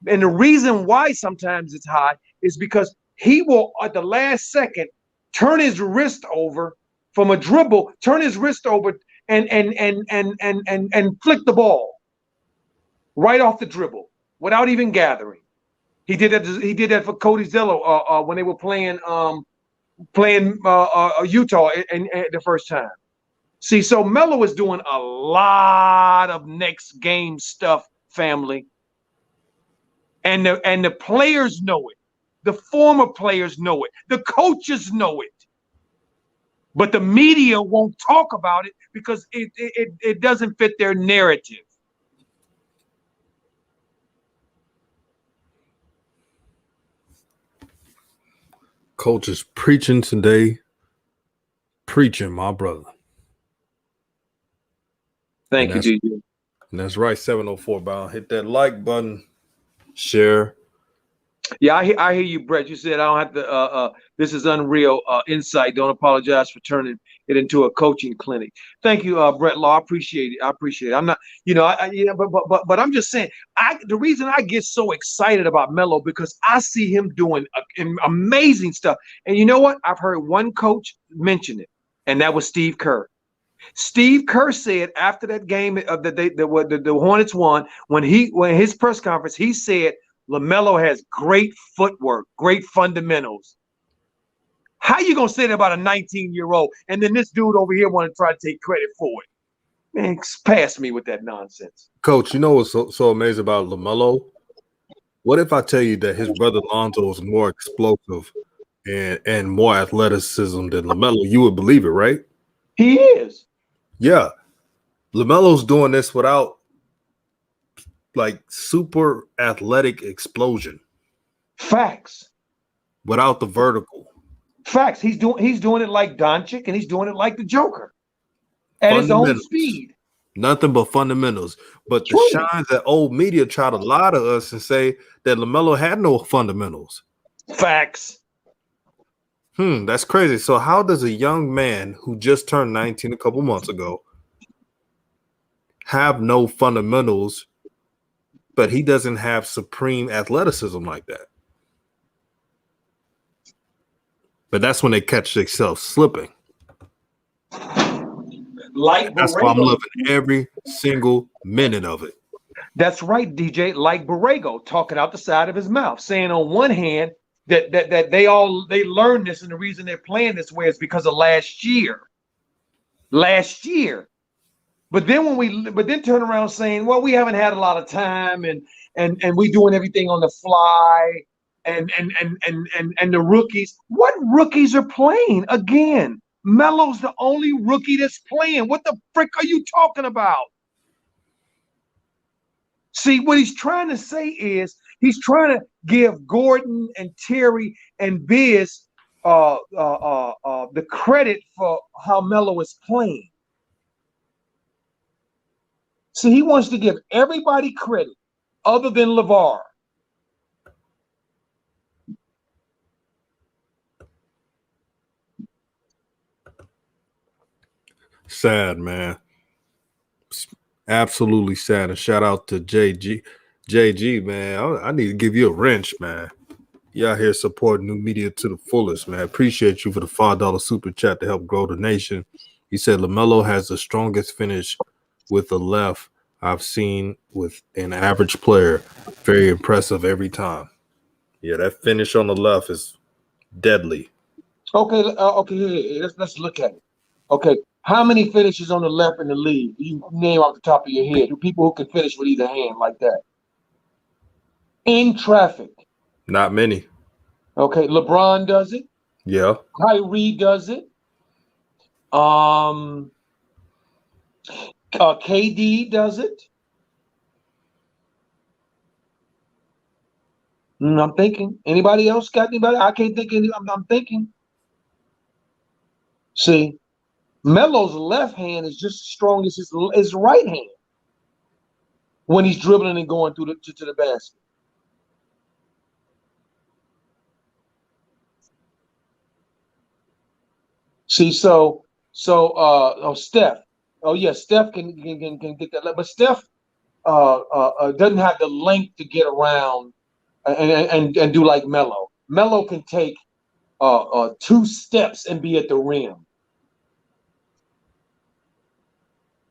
B: And the reason why sometimes it's high is because he will, at the last second, turn his wrist over from a dribble, turn his wrist over and flick the ball right off the dribble without even gathering. He did that. He did that for Cody Zello when they were playing Utah and the first time. See, so Melo is doing a lot of next game stuff, family, and the players know it. The former players know it. The coaches know it. But the media won't talk about it because it doesn't fit their narrative.
A: Coach is preaching today. Preaching, my brother.
B: Thank you, DJ.
A: And that's right, 704 bound. Hit that like button. Share.
B: Yeah, I hear you, Brett. You said I don't have to. This is unreal insight. Don't apologize for turning it into a coaching clinic. Thank you, Brett Law. I appreciate it. I'm not, but I'm just saying. The reason I get so excited about Melo because I see him doing amazing stuff. And you know what? I've heard one coach mention it, and that was Steve Kerr. Steve Kerr said after that game the Hornets won when his press conference he said. LaMelo has great footwork, great fundamentals. How you gonna say that about a 19-year-old and then this dude over here want to try to take credit for it? Man, pass me with that nonsense.
A: Coach, you know what's so amazing about LaMelo? What if I tell you that his brother Lonzo is more explosive and more athleticism than LaMelo? You would believe it, right?
B: He is.
A: Yeah. LaMelo's doing this without like super athletic explosion.
B: Facts.
A: Without the vertical.
B: Facts. He's doing it like Doncic and he's doing it like the Joker. At his own speed.
A: Nothing but fundamentals. But the shines that old media try to lie to us and say that LaMelo had no fundamentals.
B: Facts.
A: That's crazy. So how does a young man who just turned 19 a couple months ago have no fundamentals, but he doesn't have supreme athleticism like that? But that's when they catch themselves slipping.
B: Like
A: That's why I'm
B: Borrego.
A: loving every single minute of it.
B: That's right, DJ. Like Borrego, talking out the side of his mouth, saying on one hand that they learned this, and the reason they're playing this way is because of last year. Last year. But then turn around saying, well, we haven't had a lot of time and we doing everything on the fly and the rookies. What rookies are playing again? Melo's the only rookie that's playing. What the frick are you talking about? See, what he's trying to say is he's trying to give Gordon and Terry and Biz the credit for how Melo is playing. See, he wants to give everybody credit other than LeVar.
A: Sad, man. Absolutely sad. And shout out to JG, man. I need to give you a wrench, man. You out here supporting new media to the fullest, man. Appreciate you for the $5 super chat to help grow the nation. He said LaMelo has the strongest finish with the left I've seen with an average player. Very impressive every time. Yeah, that finish on the left is deadly.
B: Okay. Let's look at it. Okay, how many finishes on the left in the league do you name off the top of your head? Do people who can finish with either hand like that in traffic?
A: Not many.
B: Okay, LeBron does it.
A: Yeah.
B: Kyrie does it. KD does it. I'm thinking. Anybody else got anybody? I can't think of any. I'm thinking. See, Melo's left hand is just as strong as his right hand when he's dribbling and going through to the basket. See, so Steph. Oh yeah, Steph can get that, but Steph doesn't have the length to get around and do like Melo. Melo can take 2 steps and be at the rim.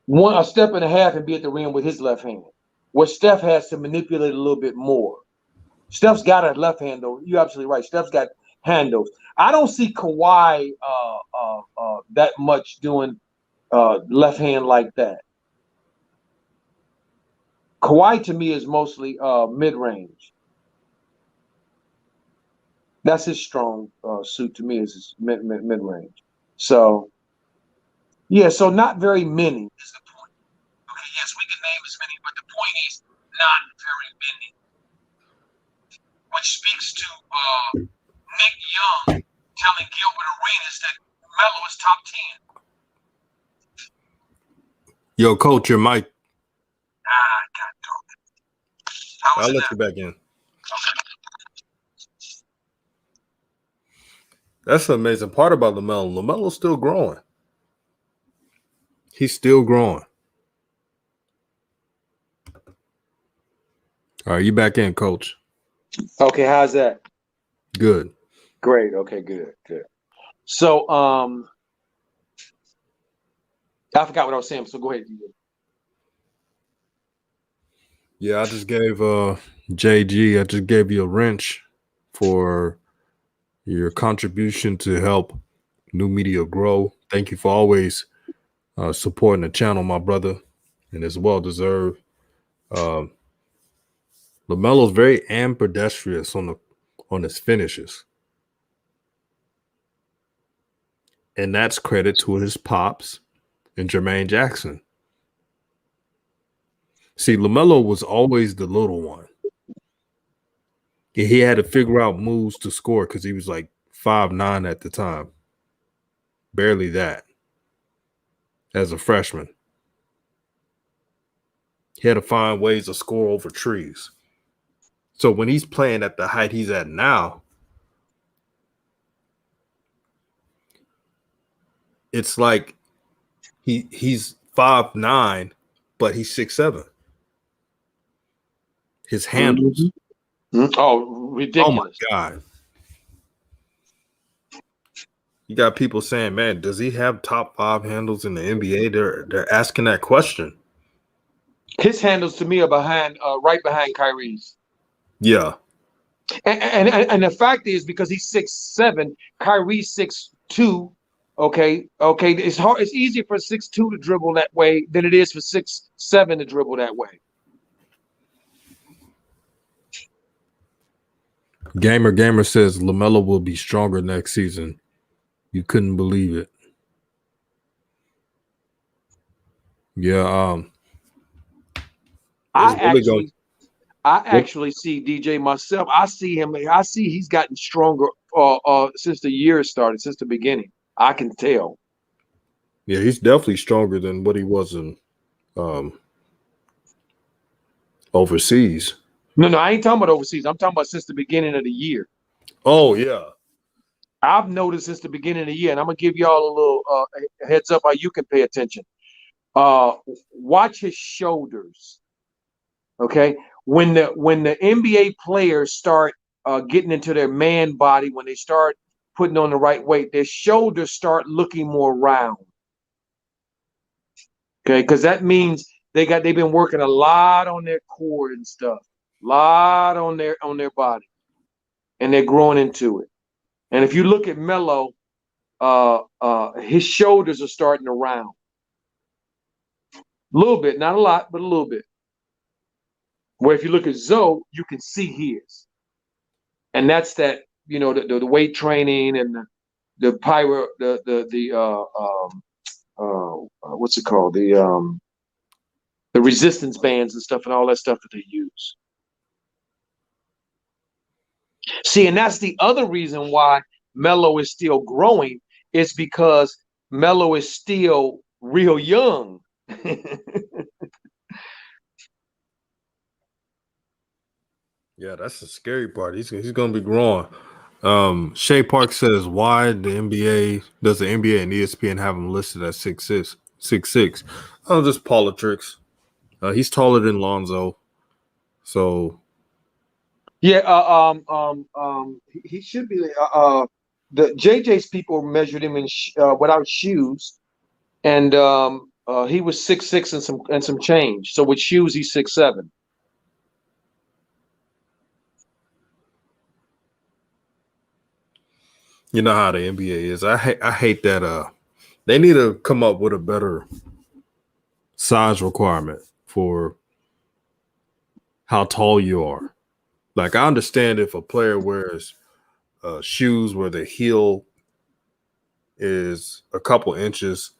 B: A step and a half and be at the rim with his left hand. Where Steph has to manipulate a little bit more. Steph's got a left hand though. You're absolutely right. Steph's got handles. I don't see Kawhi that much doing left hand like that. Kawhi to me is mostly mid-range. That's his strong suit to me, is his mid-range. So, yeah, so not very many is the point. Okay, yes, we can name as many, but the point is not very many. Which speaks to Nick Young telling Gilbert Arenas that Melo is top 10.
A: Yo, coach, your mic.
B: I'll
A: let you back in. That's the amazing part about LaMelo. LaMelo's still growing. He's still growing. All right, you back in, coach.
B: Okay, how's that?
A: Good.
B: Great. Okay, good. So, I forgot what I was saying, so go ahead, DJ.
A: Yeah, I just gave JG, I just gave you a wrench for your contribution to help new media grow. Thank you for always supporting the channel, my brother, and it's well deserved. LaMelo's very ambidextrous on his finishes, and that's credit to his pops and Jermaine Jackson. See, LaMelo was always the little one. He had to figure out moves to score because he was like 5'9" at the time. Barely that. As a freshman. He had to find ways to score over trees. So when he's playing at the height he's at now, it's like he's 5'9", but he's 6'7". His handles.
B: Mm-hmm. Oh, ridiculous.
A: Oh, my God. You got people saying, man, does he have top 5 handles in the NBA? They're asking that question.
B: His handles to me are behind, right behind Kyrie's.
A: Yeah.
B: And the fact is, because he's 6'7", Kyrie's 6'2". Okay. It's hard. It's easier for 6'2" to dribble that way than it is for 6'7" to dribble that way.
A: Gamer says LaMelo will be stronger next season. You couldn't believe it. Yeah.
B: I
A: really
B: actually see DJ myself. I see him. I see he's gotten stronger since the year started, since the beginning. I can tell.
A: Yeah, he's definitely stronger than what he was in overseas.
B: No, I ain't talking about overseas. I'm talking about since the beginning of the year.
A: Oh, yeah.
B: I've noticed since the beginning of the year, and I'm gonna give y'all a little heads up how you can pay attention. Watch his shoulders. Okay, when the NBA players start getting into their man body, when they start putting on the right weight, their shoulders start looking more round. Okay, because that means they've been working a lot on their core and stuff, a lot on their body, and they're growing into it. And if you look at Melo, his shoulders are starting to round. A little bit, not a lot, but a little bit. Where if you look at Zoe, you can see his. And that's that, the weight training and the pyro, what's it called? The resistance bands and stuff and all that stuff that they use. See, and that's the other reason why Melo is still growing, is because Melo is still real young.
A: Yeah, that's the scary part. He's going to be growing. Shay Park says, why does the NBA and ESPN have him listed at 6'6"? 6'6". Oh, just politics. He's taller than Lonzo. So
B: Yeah, he should be. The JJ's people measured him in without shoes, and he was 6'6" and some change. So with shoes, he's 6'7".
A: you know how the NBA is. I hate that. They need to come up with a better size requirement for how tall you are. Like, I understand if a player wears shoes where the heel is a couple inches,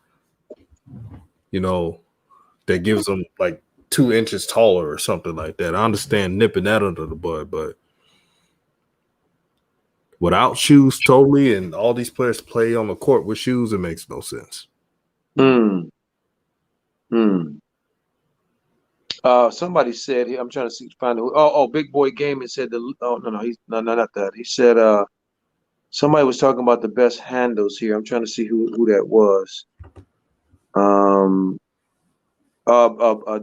A: that gives them like 2 inches taller or something like that. I understand nipping that under the bud, but without shoes totally, and all these players play on the court with shoes, it makes no sense.
B: Somebody said, I'm trying to find who. Oh, Big Boy Gaming said not that. He said somebody was talking about the best handles here. I'm trying to see who that was.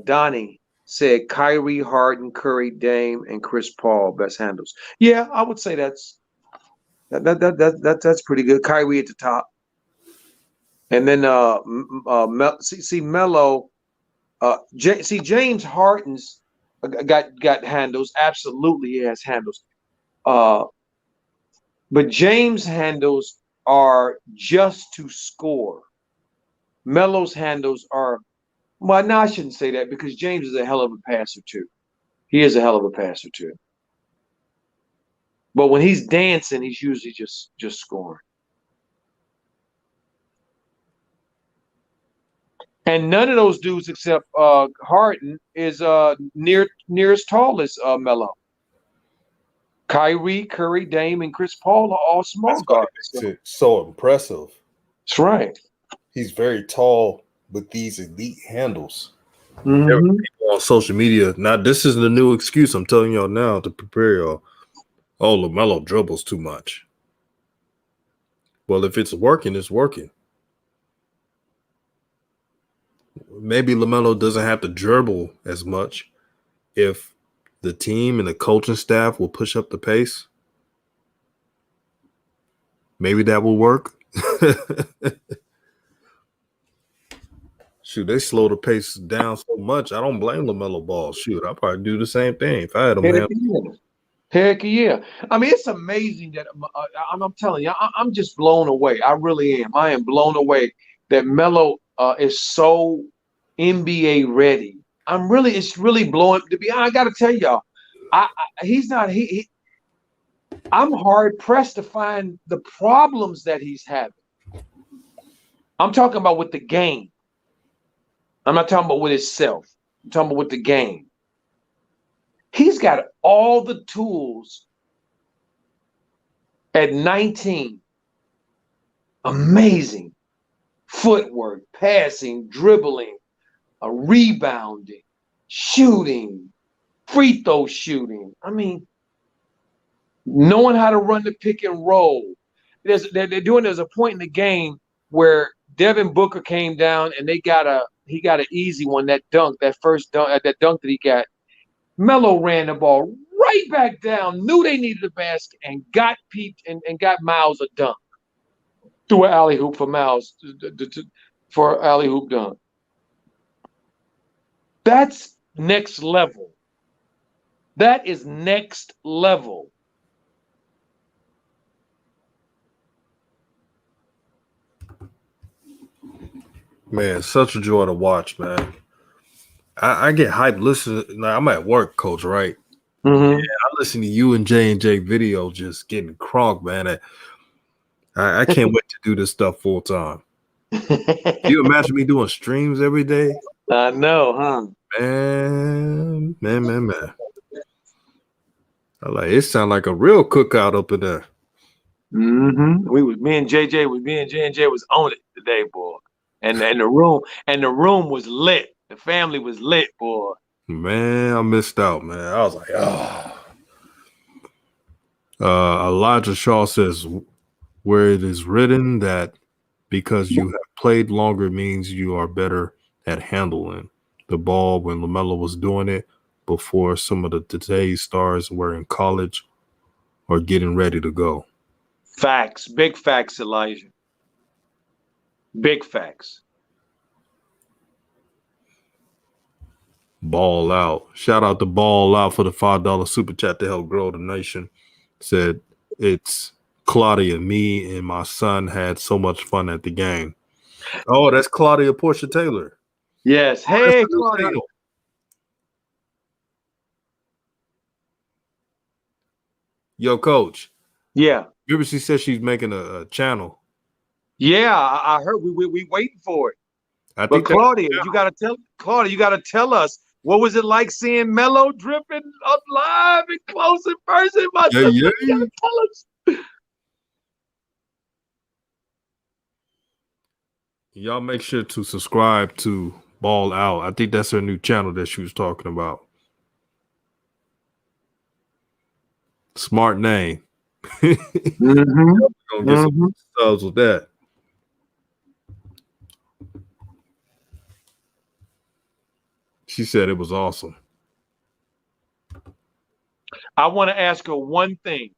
B: Donnie said Kyrie, Harden, Curry, Dame, and Chris Paul best handles. Yeah, I would say that's pretty good. Kyrie at the top, and then Melo. James Harden's got handles. Absolutely, he has handles. But James' handles are just to score. Melo's handles are, well, no, I shouldn't say that, because James is a hell of a passer too. He is a hell of a passer too. But when he's dancing, he's usually just scoring. And none of those dudes except Harden is near as tall as Melo. Kyrie, Curry, Dame, and Chris Paul are all small guards.
A: It's so impressive.
B: That's right.
A: He's very tall with these elite handles.
B: Mm-hmm.
A: People on social media. Now, this is the new excuse I'm telling y'all now to prepare y'all. Oh, LaMelo dribbles too much. Well, if it's working, it's working. Maybe LaMelo doesn't have to dribble as much if the team and the coaching staff will push up the pace. Maybe that will work. Shoot, they slow the pace down so much. I don't blame LaMelo Ball. Shoot, I'd probably do the same thing if I had a
B: Heck
A: man.
B: yeah. Heck yeah. I mean, it's amazing that I'm telling you, I'm just blown away. I really am. I am blown away that Melo is so NBA ready. It's really blowing. To be honest, I got to tell y'all, he's not. I'm hard pressed to find the problems that he's having. I'm talking about with the game. I'm not talking about with himself. I'm talking about with the game. He's got all the tools at 19. Amazing footwork, passing, dribbling, rebounding, shooting, free throw shooting. I mean, knowing how to run the pick and roll. There's a point in the game where Devin Booker came down and he got an easy one, that first dunk, that dunk that he got. Melo ran the ball right back down, knew they needed a basket, and got peeped and got Miles a dunk. Threw an alley hoop for Miles for alley hoop dunk. That's next level. That is next level.
A: Man, such a joy to watch, man. I get hyped listening. Like, I'm at work, coach, right?
B: Mm-hmm.
A: Yeah, I listen to you and J&J video just getting crunk, man. I can't wait to do this stuff full time. You imagine me doing streams every day?
B: I know, huh?
A: Man. I like it. Sound like a real cookout up in there.
B: Mm-hmm. Me and J&J was on it today, boy. And the room was lit. The family was lit, boy.
A: Man, I missed out, man. I was like, Elijah Shaw says, where it is written that because you have played longer means you are better at handling the ball when LaMelo was doing it before some of the today's stars were in college or getting ready to go.
B: Facts. Big facts, Elijah. Big facts.
A: Ball Out. Shout out to Ball Out for the $5 super chat to help grow the nation. Said, it's Claudia. Me and my son had so much fun at the game. Oh, that's Claudia Portia Taylor.
B: Yes. Hey, Claudia.
A: Yo, coach.
B: Yeah.
A: Remember she said she's making a channel.
B: Yeah, I heard we waiting for it.
A: But
B: Claudia, you gotta tell us, what was it like seeing Melo dripping up live and close in person? My sister, you gotta tell us.
A: Y'all make sure to subscribe to Ball Out. I think that's her new channel that she was talking about. Smart name. Gonna get some subs with that. She said it was awesome.
B: I want to ask her one thing.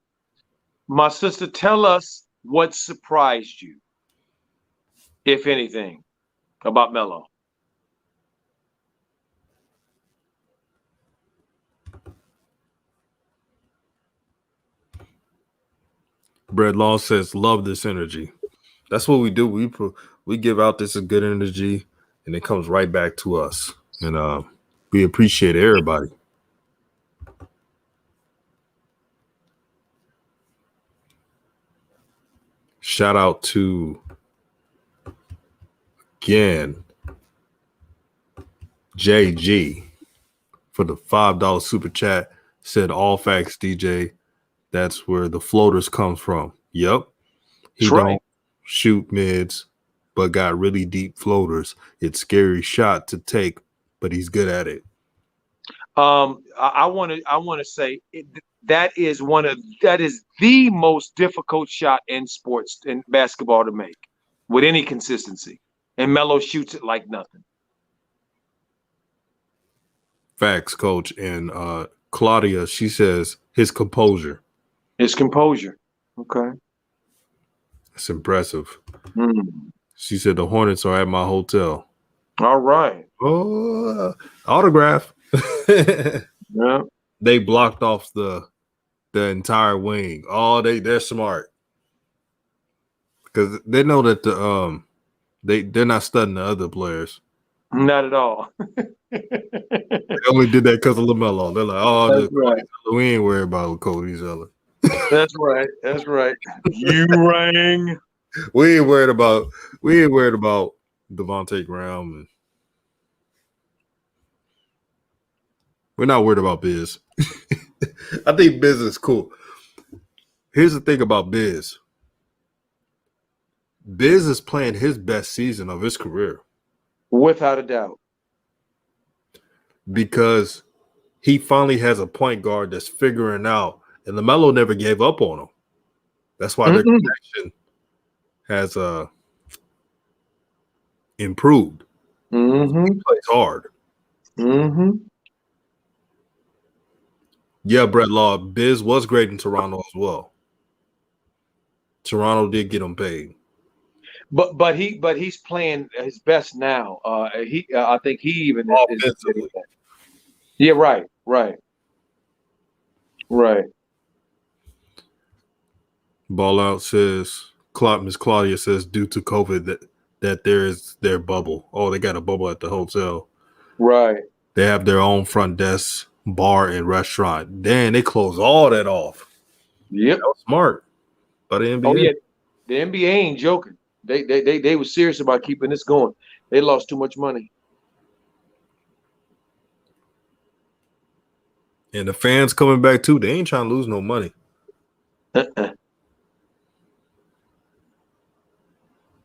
B: My sister, tell us what surprised you, if anything, about Melo.
A: Brad Law says, love this energy. That's what we do. We give out this good energy, and it comes right back to us. And we appreciate everybody. Shout out to, again, JG for the $5 super chat. Said, all facts, DJ. That's where the floaters come from. Yep. He don't shoot mids, but got really deep floaters. It's scary shot to take, but he's good at it.
B: I want to say that is the most difficult shot in sports, in basketball, to make with any consistency. And Melo shoots it like nothing.
A: Facts, coach. And Claudia, she says his composure.
B: His composure. Okay.
A: That's impressive.
B: Mm.
A: She said the Hornets are at my hotel.
B: All right.
A: Oh, autograph.
B: Yeah.
A: They blocked off the entire wing. Oh, they're smart because they know that they're not studying the other players.
B: Not at all.
A: They only did that because of LaMelo. They're like, oh,
B: That's right.
A: we ain't worried about what Cody's Zeller.
B: That's right. That's right. You rang.
A: We ain't worried about Devontae Graham, and we're not worried about Biz. I think Biz is cool. Here's the thing about Biz. Biz is playing his best season of his career
B: Without a doubt.
A: because he finally has a point guard that's figuring out, and LaMelo never gave up on him. That's why their connection has improved.
B: Mm-hmm.
A: He plays hard.
B: Mm-hmm.
A: Yeah, Brett Law, Biz was great in Toronto as well. Toronto did get him paid.
B: But he's playing his best now. I think he even
A: Offensively.
B: Yeah, right.
A: Ball Out says, Miss Claudia says, due to COVID, that there is their bubble. Oh, they got a bubble at the hotel.
B: Right.
A: They have their own front desk, bar, and restaurant. Then they close all that off.
B: Yep.
A: That was smart by the NBA.
B: Oh yeah, the NBA ain't joking. They were serious about keeping this going. They lost too much money.
A: And the fans coming back too. They ain't trying to lose no money.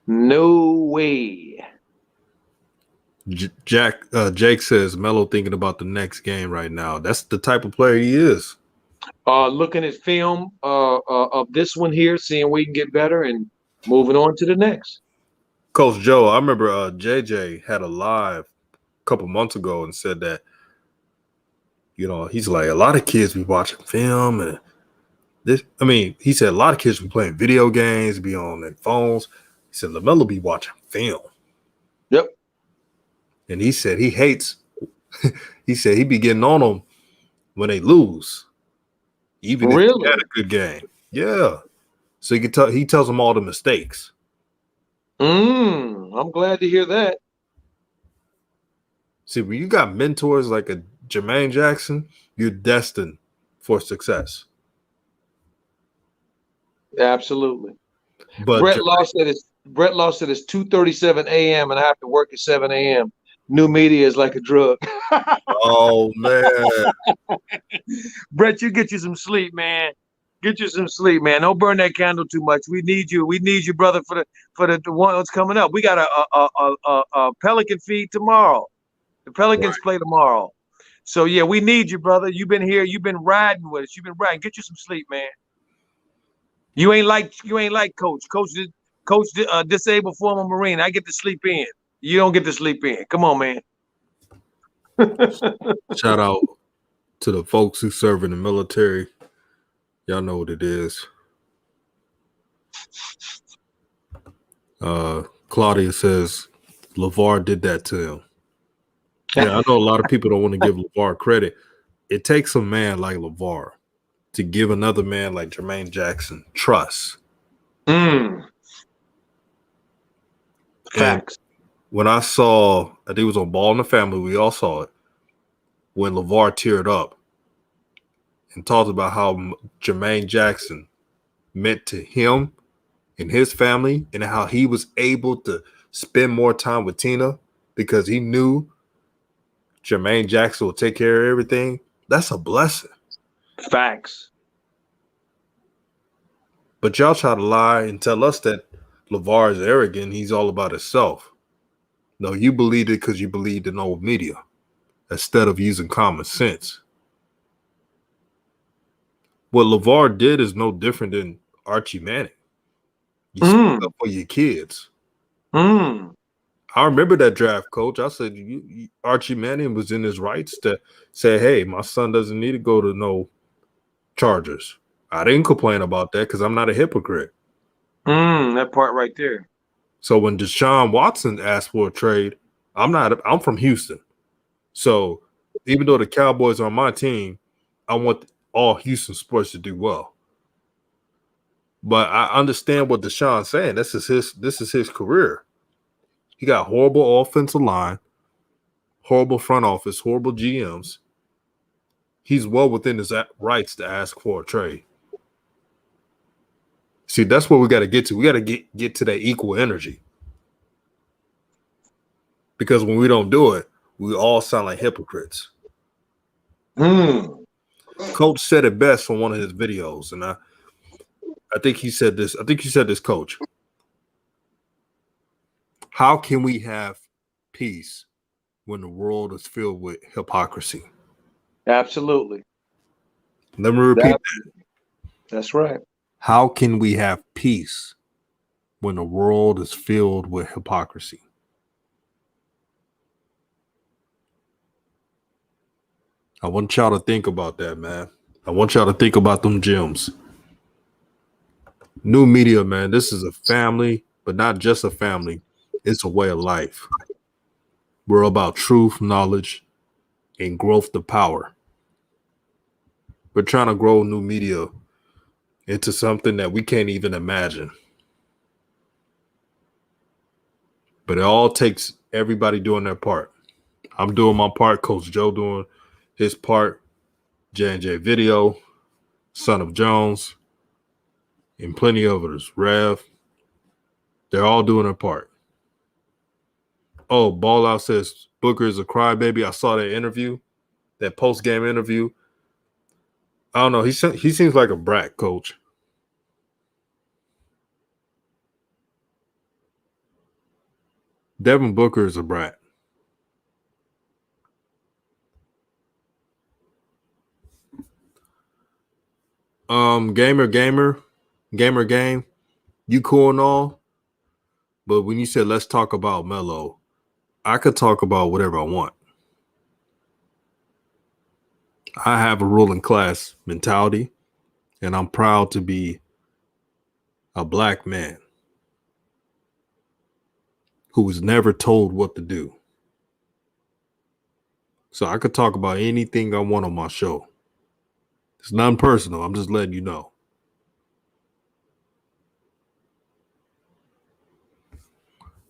B: No way.
A: Jake says Melo thinking about the next game right now. That's the type of player he is.
B: Looking at film of this one here, seeing where he can get better, and moving on to the next.
A: Coach Joe, I remember JJ had a live a couple months ago and said that, he's like, a lot of kids be watching film and this. I mean, he said a lot of kids be playing video games, be on their phones. He said LaMelo be watching film.
B: Yep.
A: And he said he hates. He said he be getting on them when they lose, even if they had a good game. Yeah. So he tells them all the mistakes.
B: I'm glad to hear that.
A: See, when you got mentors like a Jermaine Jackson, you're destined for success.
B: Absolutely.
A: But
B: Brett Law said it's 2:37 a.m. and I have to work at 7 a.m. New media is like a drug.
A: Oh man.
B: Brett, you get you some sleep, man. Get you some sleep, man. Don't burn that candle too much. We need you. We need you, brother, for the one that's coming up. We got a Pelican feed tomorrow. The Pelicans play tomorrow. So yeah, we need you, brother. You've been here. You've been riding with us. You've been riding. Get you some sleep, man. You ain't like Coach. Coach, disabled former Marine. I get to sleep in. You don't get to sleep in. Come on, man.
A: Shout out to the folks who serve in the military. Y'all know what it is. Claudia says LeVar did that to him. Yeah, I know a lot of people don't want to give LeVar credit. It takes a man like LeVar to give another man like Jermaine Jackson trust.
B: Facts.
A: When I saw, I think it was on Ball in the Family, we all saw it, when LeVar teared up and talked about how Jermaine Jackson meant to him and his family and how he was able to spend more time with Tina because he knew Jermaine Jackson will take care of everything. That's a blessing.
B: Facts.
A: But y'all try to lie and tell us that LeVar is arrogant. He's all about himself. No, you believed it because you believed in old media instead of using common sense. What LeVar did is no different than Archie Manning. You speak up for your kids. I remember that draft, Coach. I said Archie Manning was in his rights to say, hey, my son doesn't need to go to no Chargers. I didn't complain about that because I'm not a hypocrite.
B: That part right there.
A: So when Deshaun Watson asked for a trade, I'm from Houston. So even though the Cowboys are on my team, I want all Houston sports to do well. But I understand what Deshaun's saying. This is his career. He got horrible offensive line, horrible front office, horrible GMs. He's well within his rights to ask for a trade. See, that's what we got to get to. We got to get to that equal energy. Because when we don't do it, we all sound like hypocrites. Coach said it best on one of his videos, and I think he said this. I think he said this, Coach. How can we have peace when the world is filled with hypocrisy?
B: Absolutely.
A: Let me repeat that.
B: That's right.
A: How can we have peace when the world is filled with hypocrisy? I want y'all to think about that, man. I want y'all to think about them gems. New media, man. This is a family, but not just a family. It's a way of life. We're about truth, knowledge, and growth to power. We're trying to grow new media into something that we can't even imagine. But it all takes everybody doing their part. I'm doing my part, Coach Joe doing his part, J&J Video, Son of Jones, and plenty of others, Rev. They're all doing their part. Oh, Ball Out says Booker is a crybaby. I saw that interview, that post-game interview. I don't know. He seems like a brat, Coach. Devin Booker is a brat. Gamer game. You cool and all, but when you said let's talk about Melo, I could talk about whatever I want. I have a ruling class mentality, and I'm proud to be a black man who was never told what to do. So I could talk about anything I want on my show. It's nothing personal. I'm just letting you know.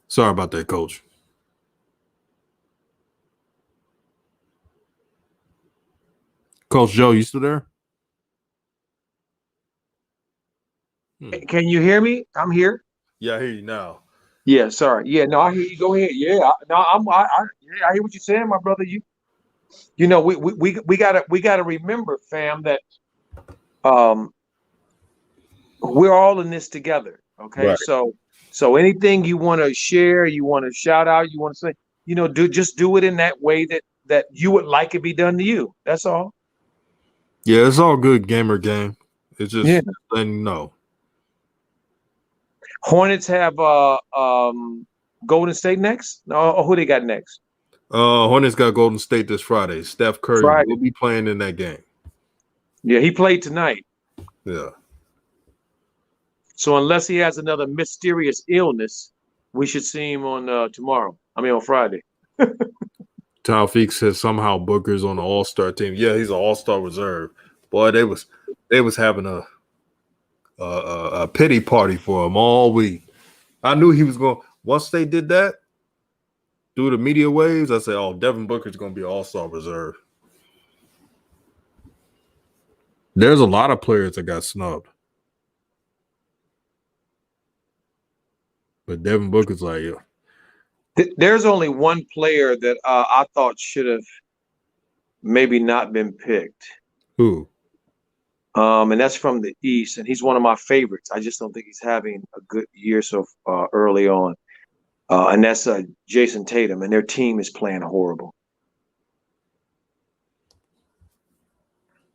A: Sorry about that, Coach. Coach Joe, you still there?
B: Can you hear me? I'm here.
A: Yeah, I hear you now.
B: Yeah, sorry. Yeah, no, I hear you. Go ahead. Yeah, I hear what you're saying, my brother. You know, we gotta remember, fam, that we're all in this together. Okay,
A: Right.
B: so anything you want to share, you want to shout out, you want to say, just do it in that way that you would like it be done to you. That's all.
A: Yeah, it's all good, gamer game. It's just
B: Yeah.
A: letting you know.
B: Hornets have Golden State next. Or who they got next?
A: Hornets got Golden State this Friday. Steph Curry
B: Friday.
A: will be playing in that game.
B: Yeah, he played tonight.
A: Yeah.
B: So unless he has another mysterious illness, we should see him on tomorrow. I mean on Friday.
A: Taufik says somehow Booker's on the All-Star team. Yeah, he's an All-Star reserve. Boy, they was having a pity party for him all week. I knew he was going. Once they did that through the media waves, I said, "Oh, Devin Booker's going to be an All-Star reserve." There's a lot of players that got snubbed, but Devin Booker's like, yeah.
B: There's only one player that I thought should have maybe not been picked.
A: Who?
B: And that's from the East, and he's one of my favorites. I just don't think he's having a good year so early on. And that's Jason Tatum, and their team is playing horrible.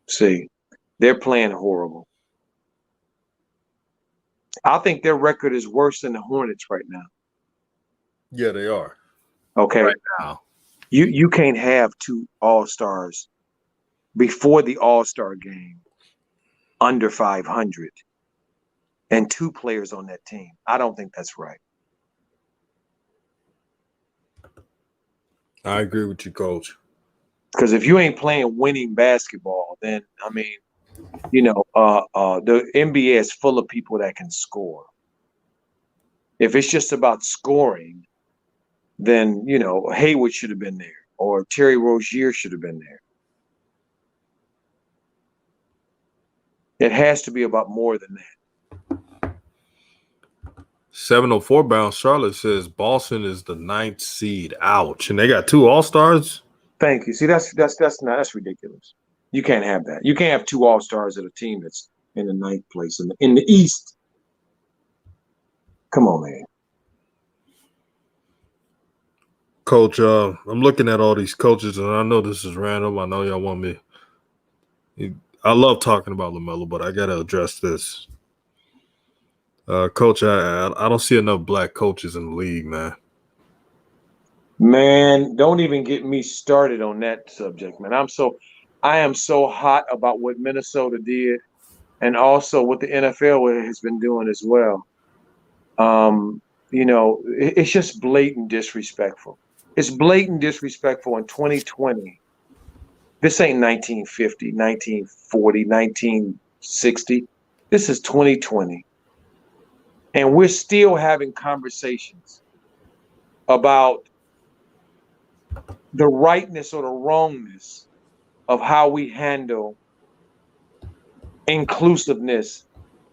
B: See, they're playing horrible. I think their record is worse than the Hornets right now.
A: Yeah, they are.
B: Okay.
A: Right now.
B: You can't have two All-Stars before the All-Star game under 500. and 2 players on that team. I don't think that's right.
A: I agree with you, Coach.
B: Because if you ain't playing winning basketball, then I mean, the NBA is full of people that can score. If it's just about scoring, then Hayward should have been there, or Terry Rozier should have been there. It has to be about more than that.
A: 704 bound Charlotte says Boston is the 9th seed. Ouch. And they got 2 All-Stars?
B: Thank you. See, that's ridiculous. You can't have that. You can't have 2 All-Stars at a team that's in the 9th place in the East. Come on, man.
A: Coach, I'm looking at all these coaches, and I know this is random. I know y'all want me. I love talking about LaMelo, but I got to address this. Coach, I don't see enough black coaches in the league, man.
B: Man, don't even get me started on that subject, man. I am so hot about what Minnesota did, and also what the NFL has been doing as well. It's just blatant disrespectful. It's blatant disrespectful in 2020. This ain't 1950, 1940, 1960. This is 2020. And we're still having conversations about the rightness or the wrongness of how we handle inclusiveness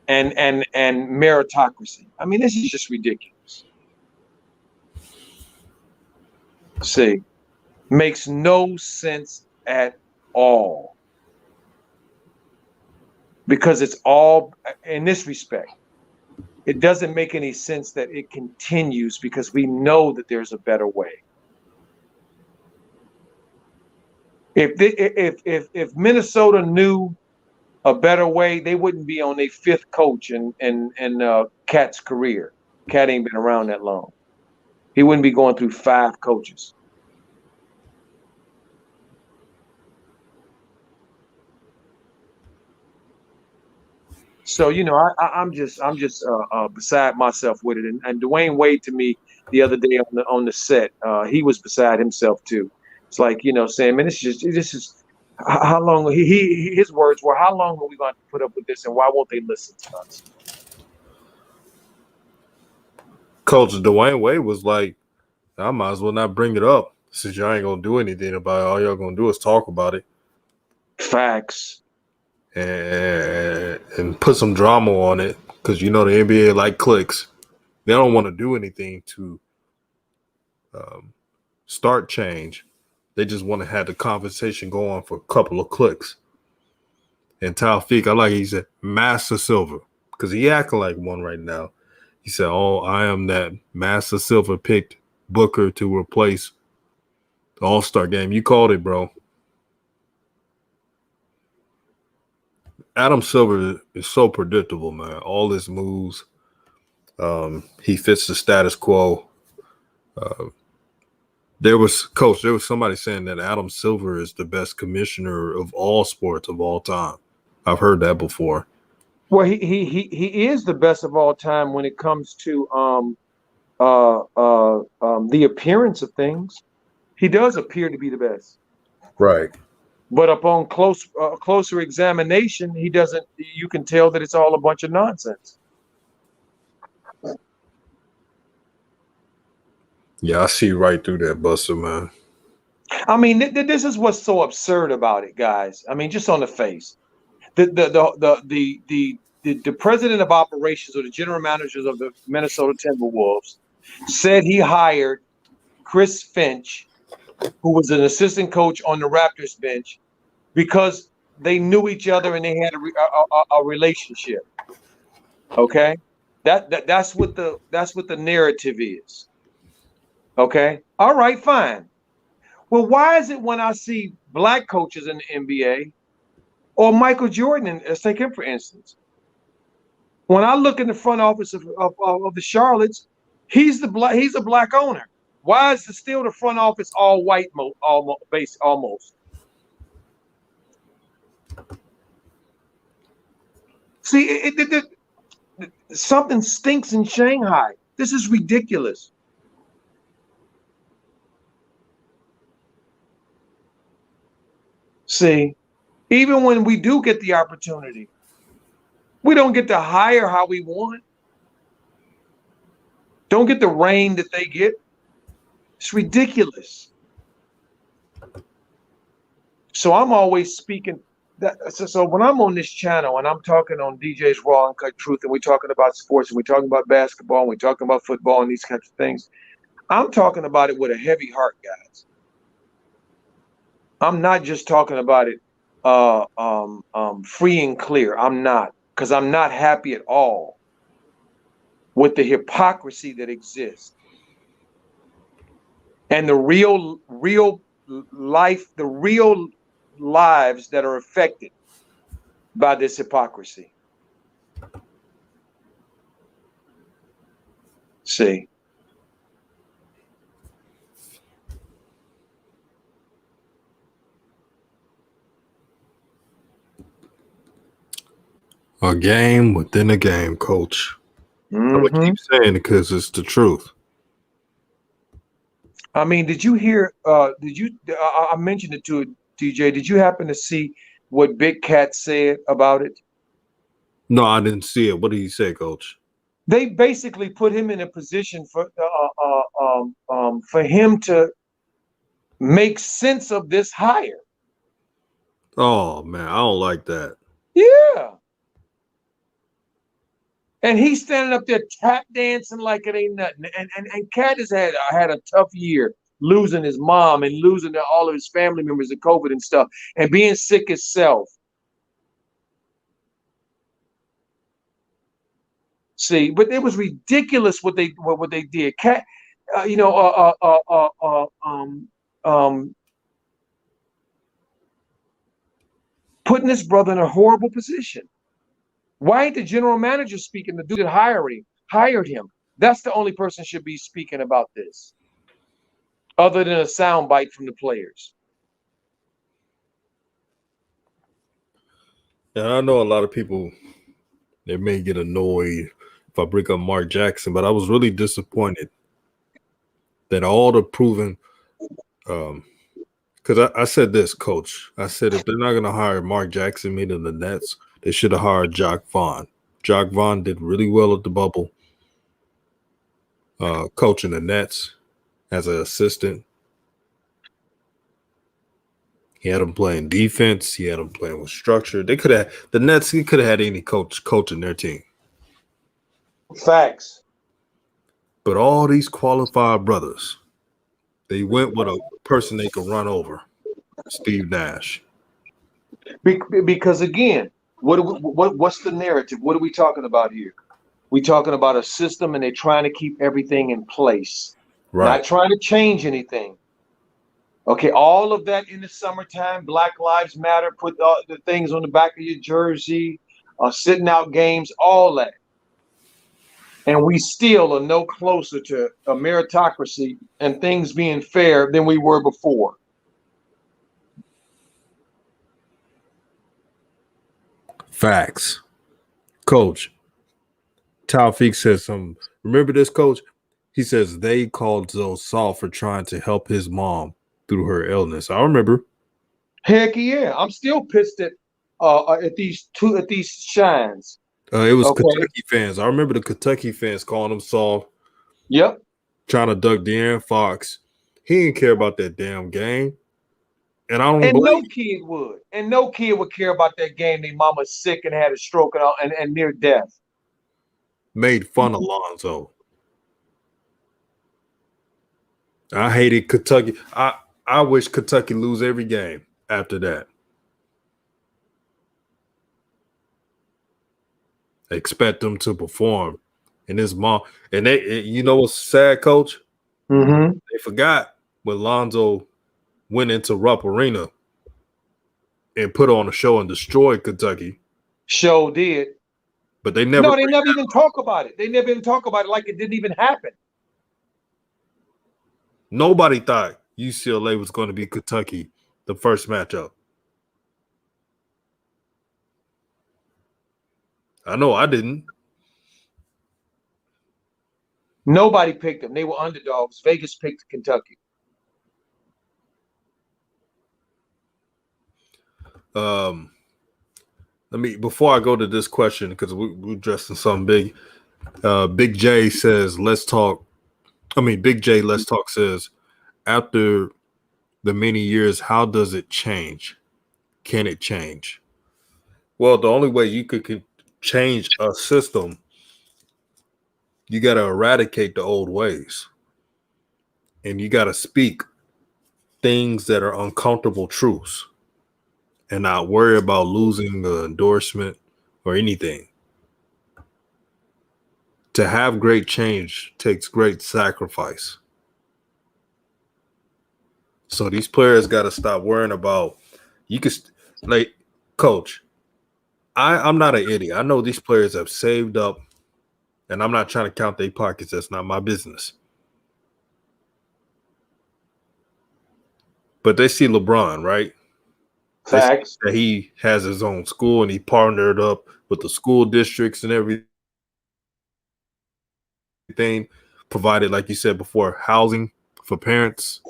B: and meritocracy. I mean, this is just ridiculous. See, makes no sense at all. Because it's all, in this respect, it doesn't make any sense that it continues because we know that there's a better way. If Minnesota knew a better way, they wouldn't be on their 5th coach in Cat's career. Cat ain't been around that long. He wouldn't be going through 5 coaches. So I'm just beside myself with it. And Dwayne Wade, to me, the other day on the set, he was beside himself too. It's like saying, man, this is how long his words were, how long are we going to put up with this, and why won't they listen to us?
A: Coach, Dwayne Wade was like, I might as well not bring it up since y'all ain't gonna do anything about it. All y'all gonna do is talk about it.
B: Facts.
A: And put some drama on it, because the NBA like clicks. They don't want to do anything to start change. They just want to have the conversation go on for a couple of clicks. And Taufik, I like he said, Master Silver, because he acting like one right now. He said, "Oh, I am that Master Silver picked Booker to replace the All-Star game." You called it, bro. Adam Silver is so predictable, man. All his moves, he fits the status quo. There was somebody saying that Adam Silver is the best commissioner of all sports of all time. I've heard that before.
B: Well, he is the best of all time when it comes to the appearance of things. He does appear to be the best.
A: Right.
B: But upon closer examination, he doesn't. You can tell that it's all a bunch of nonsense.
A: Yeah, I see right through that, Buster, man.
B: I mean, this is what's so absurd about it, guys. I mean, just on the face, the president of operations or the general managers of the Minnesota Timberwolves said he hired Chris Finch, who was an assistant coach on the Raptors bench, because they knew each other and they had a relationship. Okay, that's what the narrative is. Okay, all right, fine. Well, why is it when I see black coaches in the NBA, or Michael Jordan, let's take him for instance, when I look in the front office of the Charlottes, he's a black owner. Why is still the front office all white almost? See, something stinks in Shanghai. This is ridiculous. See, even when we do get the opportunity, we don't get to hire how we want. Don't get the reign that they get. It's ridiculous. So I'm always speaking. So when I'm on this channel and I'm talking on DJ's Raw and Cut Truth, and we're talking about sports, and we're talking about basketball, and we're talking about football and these kinds of things, I'm talking about it with a heavy heart, guys. I'm not just talking about it free and clear. I'm not, because I'm not happy at all with the hypocrisy that exists and the real life, the real lives that are affected by this hypocrisy. See.
A: A game within a game, Coach.
B: Mm-hmm.
A: I'm gonna keep saying it because it's the truth.
B: I mean, did you hear? I mentioned it to DJ. Did you happen to see what Big Cat said about it?
A: No, I didn't see it. What did he say, Coach?
B: They basically put him in a position for him to make sense of this hire.
A: Oh man, I don't like that.
B: Yeah. And he's standing up there tap dancing like it ain't nothing. And Cat has had a tough year, losing his mom and losing all of his family members to COVID and stuff, and being sick himself. See, but it was ridiculous what they did. Cat, putting this brother in a horrible position. Why ain't the general manager speaking? The dude that hired him. That's the only person should be speaking about this, other than a soundbite from the players.
A: And I know a lot of people, they may get annoyed if I bring up Mark Jackson, but I was really disappointed that all the proven, because I said this, Coach. I said if they're not going to hire Mark Jackson, meaning the Nets, they should have hired Jock Vaughn. Jock Vaughn did really well at the bubble, coaching the Nets as an assistant. He had him playing defense. He had him playing with structure. They could have the Nets. He could have had any coaching their team.
B: Facts.
A: But all these qualified brothers, they went with a person they could run over, Steve Nash.
B: Because again, what's the narrative? What are we talking about here? We're talking about a system, and they're trying to keep everything in place,
A: Right?
B: Not trying to change anything. Okay, all of that in the summertime, Black Lives Matter, put the things on the back of your jersey, sitting out games, all that. And we still are no closer to a meritocracy and things being fair than we were before.
A: Facts. Coach, Taufik says something. Remember this, Coach? He says they called Zoe soft for trying to help his mom through her illness. I remember.
B: Heck yeah. I'm still pissed at these shines.
A: It was Kentucky fans. I remember the Kentucky fans calling him soft.
B: Yep.
A: Trying to duck De'Aaron Fox. He didn't care about that damn game. And I don't
B: And
A: believe
B: no kid would. And no kid would care about that game. Their mama's sick and had a stroke and near death.
A: Made fun of Lonzo. I hated Kentucky. I wish Kentucky lose every game after that. I expect them to perform. And his mom, and you know what's sad, Coach?
B: Mm-hmm.
A: They forgot when Lonzo went into Rupp Arena and put on a show and destroyed Kentucky.
B: Show did.
A: But they never.
B: No, they never even talk about it. They never even talk about it like it didn't even happen.
A: Nobody thought UCLA was going to be Kentucky the first matchup. I know I didn't.
B: Nobody picked them. They were underdogs. Vegas picked Kentucky.
A: Before I go to this question, because we're addressing something big. Big J says, let's talk. Big J, let's talk says, after the many years, how does it change? Can it change? Well, the only way you could change a system, you got to eradicate the old ways. And you got to speak things that are uncomfortable truths and not worry about losing the endorsement or anything. To have great change takes great sacrifice. So these players got to stop worrying about, like, coach, I'm not an idiot. I know these players have saved up, and I'm not trying to count their pockets. That's not my business. But they see LeBron, right?
B: Facts.
A: That he has his own school and he partnered up with the school districts and everything, provided, like you said before, housing for parents.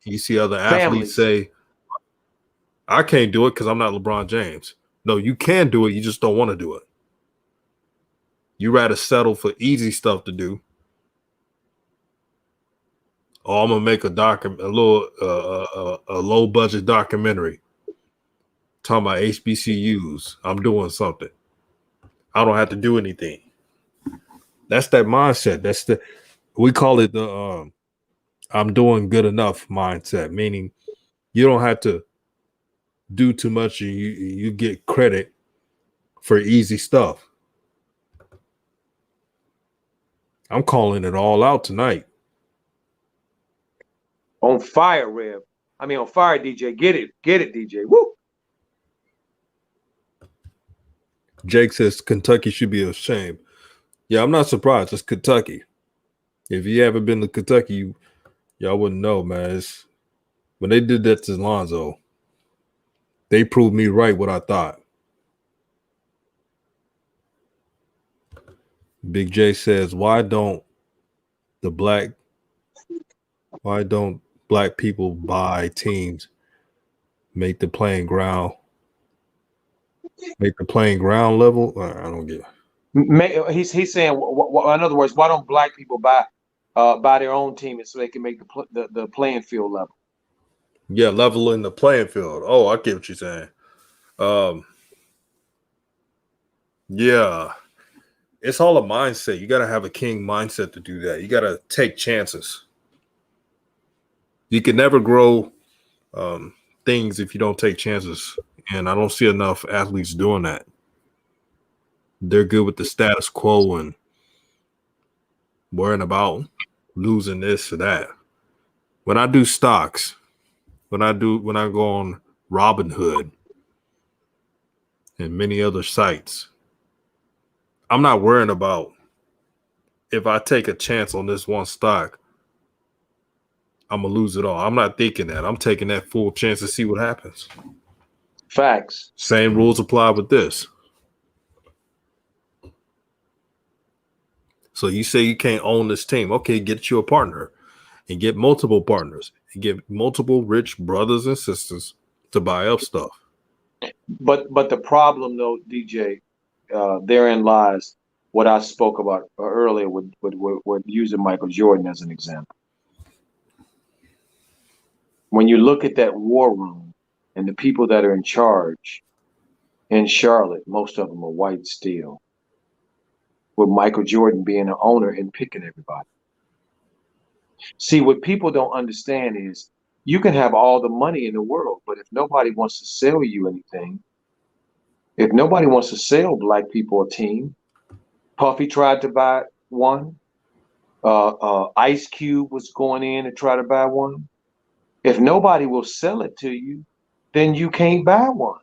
A: You see other athletes say, I can't do it because I'm not LeBron James. No, you can do it. You just don't want to do it. You rather settle for easy stuff to do. Oh, I'm gonna make a low budget documentary talking about HBCUs. I'm doing something. I don't have to do anything. That's that mindset. We call it the I'm doing good enough mindset, meaning you don't have to do too much and you get credit for easy stuff. I'm calling it all out tonight.
B: On fire, Rev. On fire, DJ. Get it, DJ. Woo!
A: Jake says Kentucky should be ashamed. Yeah, I'm not surprised. It's Kentucky. If you haven't been to Kentucky, y'all wouldn't know, man. When they did that to Lonzo, they proved me right what I thought. Big J says, why don't black people buy teams, make the playing ground level? I don't get it.
B: He's saying, in other words, why don't black people buy their own team so they can make the playing field level?
A: Yeah, leveling the playing field. Oh, I get what you're saying. Yeah, it's all a mindset. You got to have a king mindset to do that. You got to take chances. You can never grow things if you don't take chances. And I don't see enough athletes doing that. They're good with the status quo and worrying about losing this or that. When I do stocks, when I go on Robinhood and many other sites, I'm not worrying about if I take a chance on this one stock, I'm going to lose it all. I'm not thinking that. I'm taking that full chance to see what happens.
B: Facts.
A: Same rules apply with this. So you say you can't own this team. Okay, get you a partner and get multiple partners and get multiple rich brothers and sisters to buy up stuff.
B: But the problem, though, DJ, therein lies what I spoke about earlier with using Michael Jordan as an example. When you look at that war room and the people that are in charge in Charlotte, most of them are white still, with Michael Jordan being an owner and picking everybody. See, what people don't understand is you can have all the money in the world, but if nobody wants to sell you anything, if nobody wants to sell black people a team, Puffy tried to buy one. Ice Cube was going in to try to buy one. If nobody will sell it to you, then you can't buy one.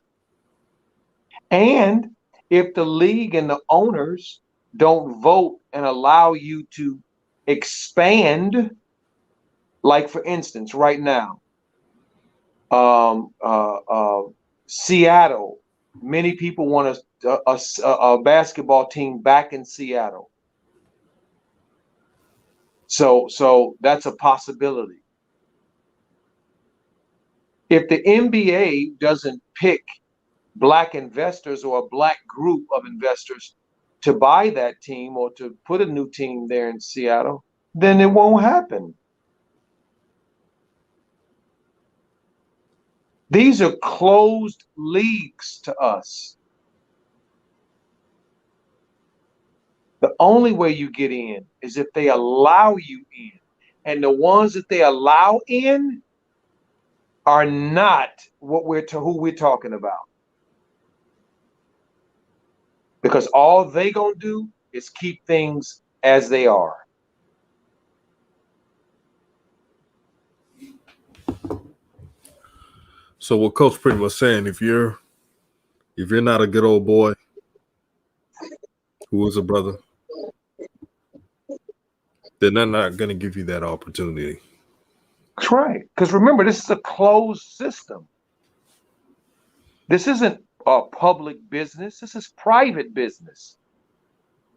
B: And if the league and the owners don't vote and allow you to expand, like for instance, right now, Seattle, many people want a basketball team back in Seattle. So that's a possibility. If the NBA doesn't pick black investors or a black group of investors to buy that team or to put a new team there in Seattle, then it won't happen. These are closed leagues to us. The only way you get in is if they allow you in. And the ones that they allow in are not who we're talking about. Because all they gonna do is keep things as they are.
A: So what Coach pretty much saying, if you're not a good old boy who is a brother, then they're not gonna give you that opportunity.
B: That's right. Because remember, this is a closed system. This isn't a public business. This is private business.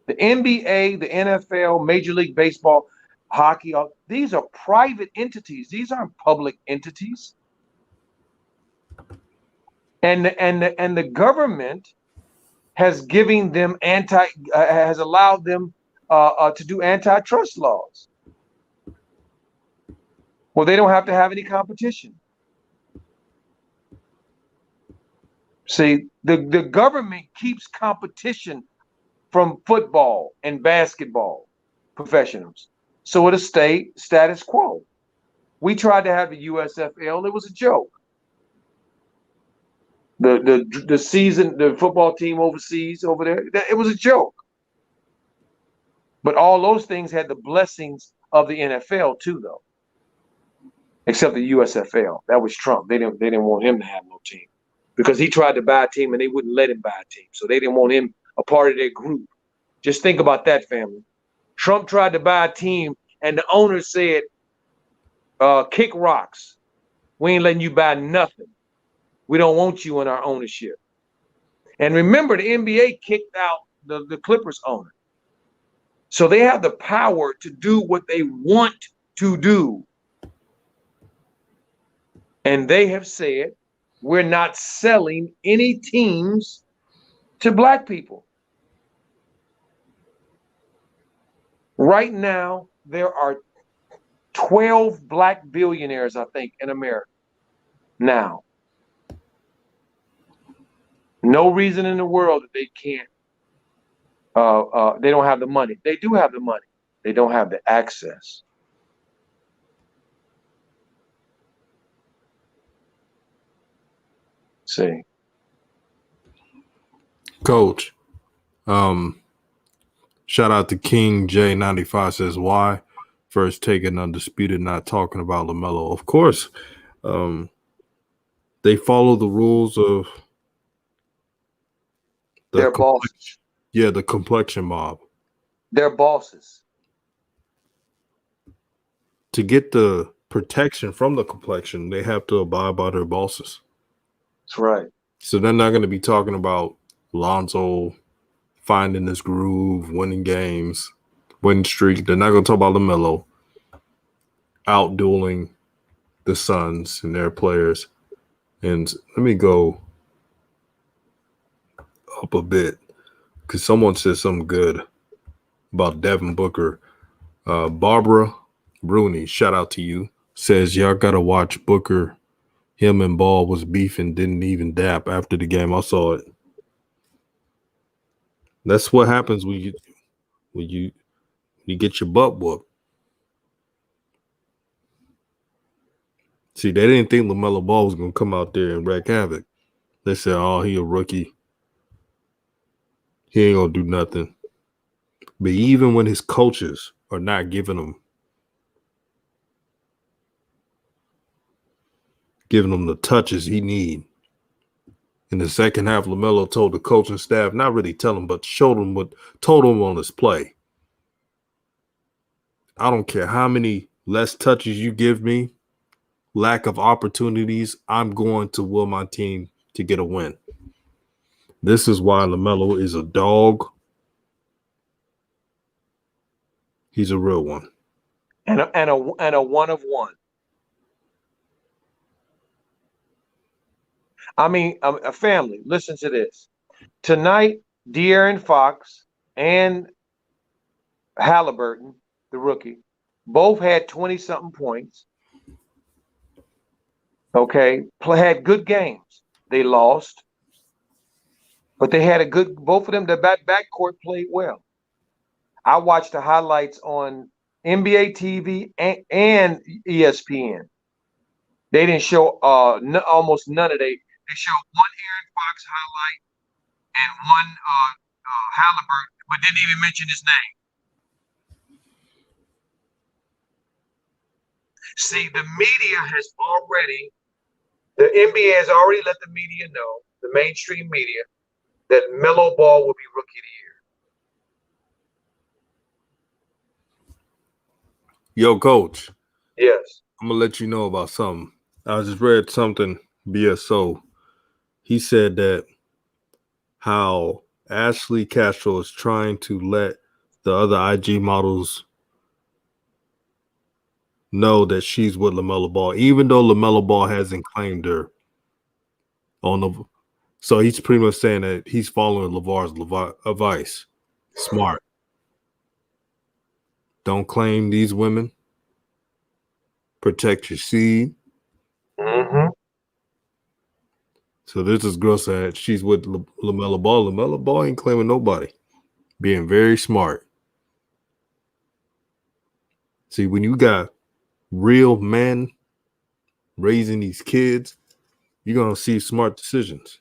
B: The NBA, the NFL, Major League Baseball, hockey, these are private entities. These aren't public entities. And the government has given them has allowed them to do antitrust laws. Well, they don't have to have any competition. See, the government keeps competition from football and basketball professionals. So it'll stay status quo. We tried to have the USFL. It was a joke. The season, the football team overseas over there, it was a joke. But all those things had the blessings of the NFL too, though. Except the USFL. That was Trump. They didn't want him to have no team because he tried to buy a team and they wouldn't let him buy a team. So they didn't want him a part of their group. Just think about that, family. Trump tried to buy a team and the owner said, kick rocks. We ain't letting you buy nothing. We don't want you in our ownership. And remember, the NBA kicked out the Clippers owner. So they have the power to do what they want to do. And they have said, we're not selling any teams to black people. Right now, there are 12 black billionaires, I think, in America now. No reason in the world that they can't, they don't have the money. They do have the money. They don't have the access. See.
A: Coach, shout out to King J95 says, why first taking undisputed, not talking about LaMelo? Of course, they follow the rules of
B: their bosses.
A: Yeah, the complexion mob.
B: Their bosses.
A: To get the protection from the complexion, they have to abide by their bosses.
B: That's right.
A: So they're not going to be talking about Lonzo finding this groove, winning games, winning streak. They're not going to talk about LaMelo out-dueling the Suns and their players. And let me go up a bit because someone said something good about Devin Booker. Barbara Bruni, shout out to you, says y'all got to watch Booker. Him and Ball was beefing, didn't even dap after the game. I saw it. That's what happens when you get your butt whooped. See, they didn't think LaMelo Ball was going to come out there and wreak havoc. They said, oh, he a rookie. He ain't going to do nothing. But even when his coaches are not giving him the touches he need, in the second half, LaMelo told the coaching staff, not really tell him, but told him on his play. I don't care how many less touches you give me, lack of opportunities, I'm going to will my team to get a win. This is why LaMelo is a dog. He's a real one.
B: and a 1 of 1. I mean, a family. Listen to this. Tonight, De'Aaron Fox and Halliburton, the rookie, both had 20-something points. Okay, had good games. They lost, but they had a good. Both of them, the backcourt played well. I watched the highlights on NBA TV and ESPN. They didn't show almost none of they. They showed one Aaron Fox highlight and one Halliburton, but didn't even mention his name. See, the media has already, the NBA has already let the media know, the mainstream media, that Melo Ball will be Rookie of the
A: Yo, coach,
B: Year. Yes.
A: I'm gonna let you know about something. I just read something, BSO. He said that how Ashley Castro is trying to let the other IG models know that she's with LaMelo Ball, even though LaMelo Ball hasn't claimed her on the. So he's pretty much saying that he's following LeVar's advice. Smart. Don't claim these women. Protect your seed.
B: Mm-hmm.
A: So this girl said she's with LaMelo Ball. LaMelo Ball ain't claiming nobody. Being very smart. See, when you got real men raising these kids, you're gonna see smart decisions.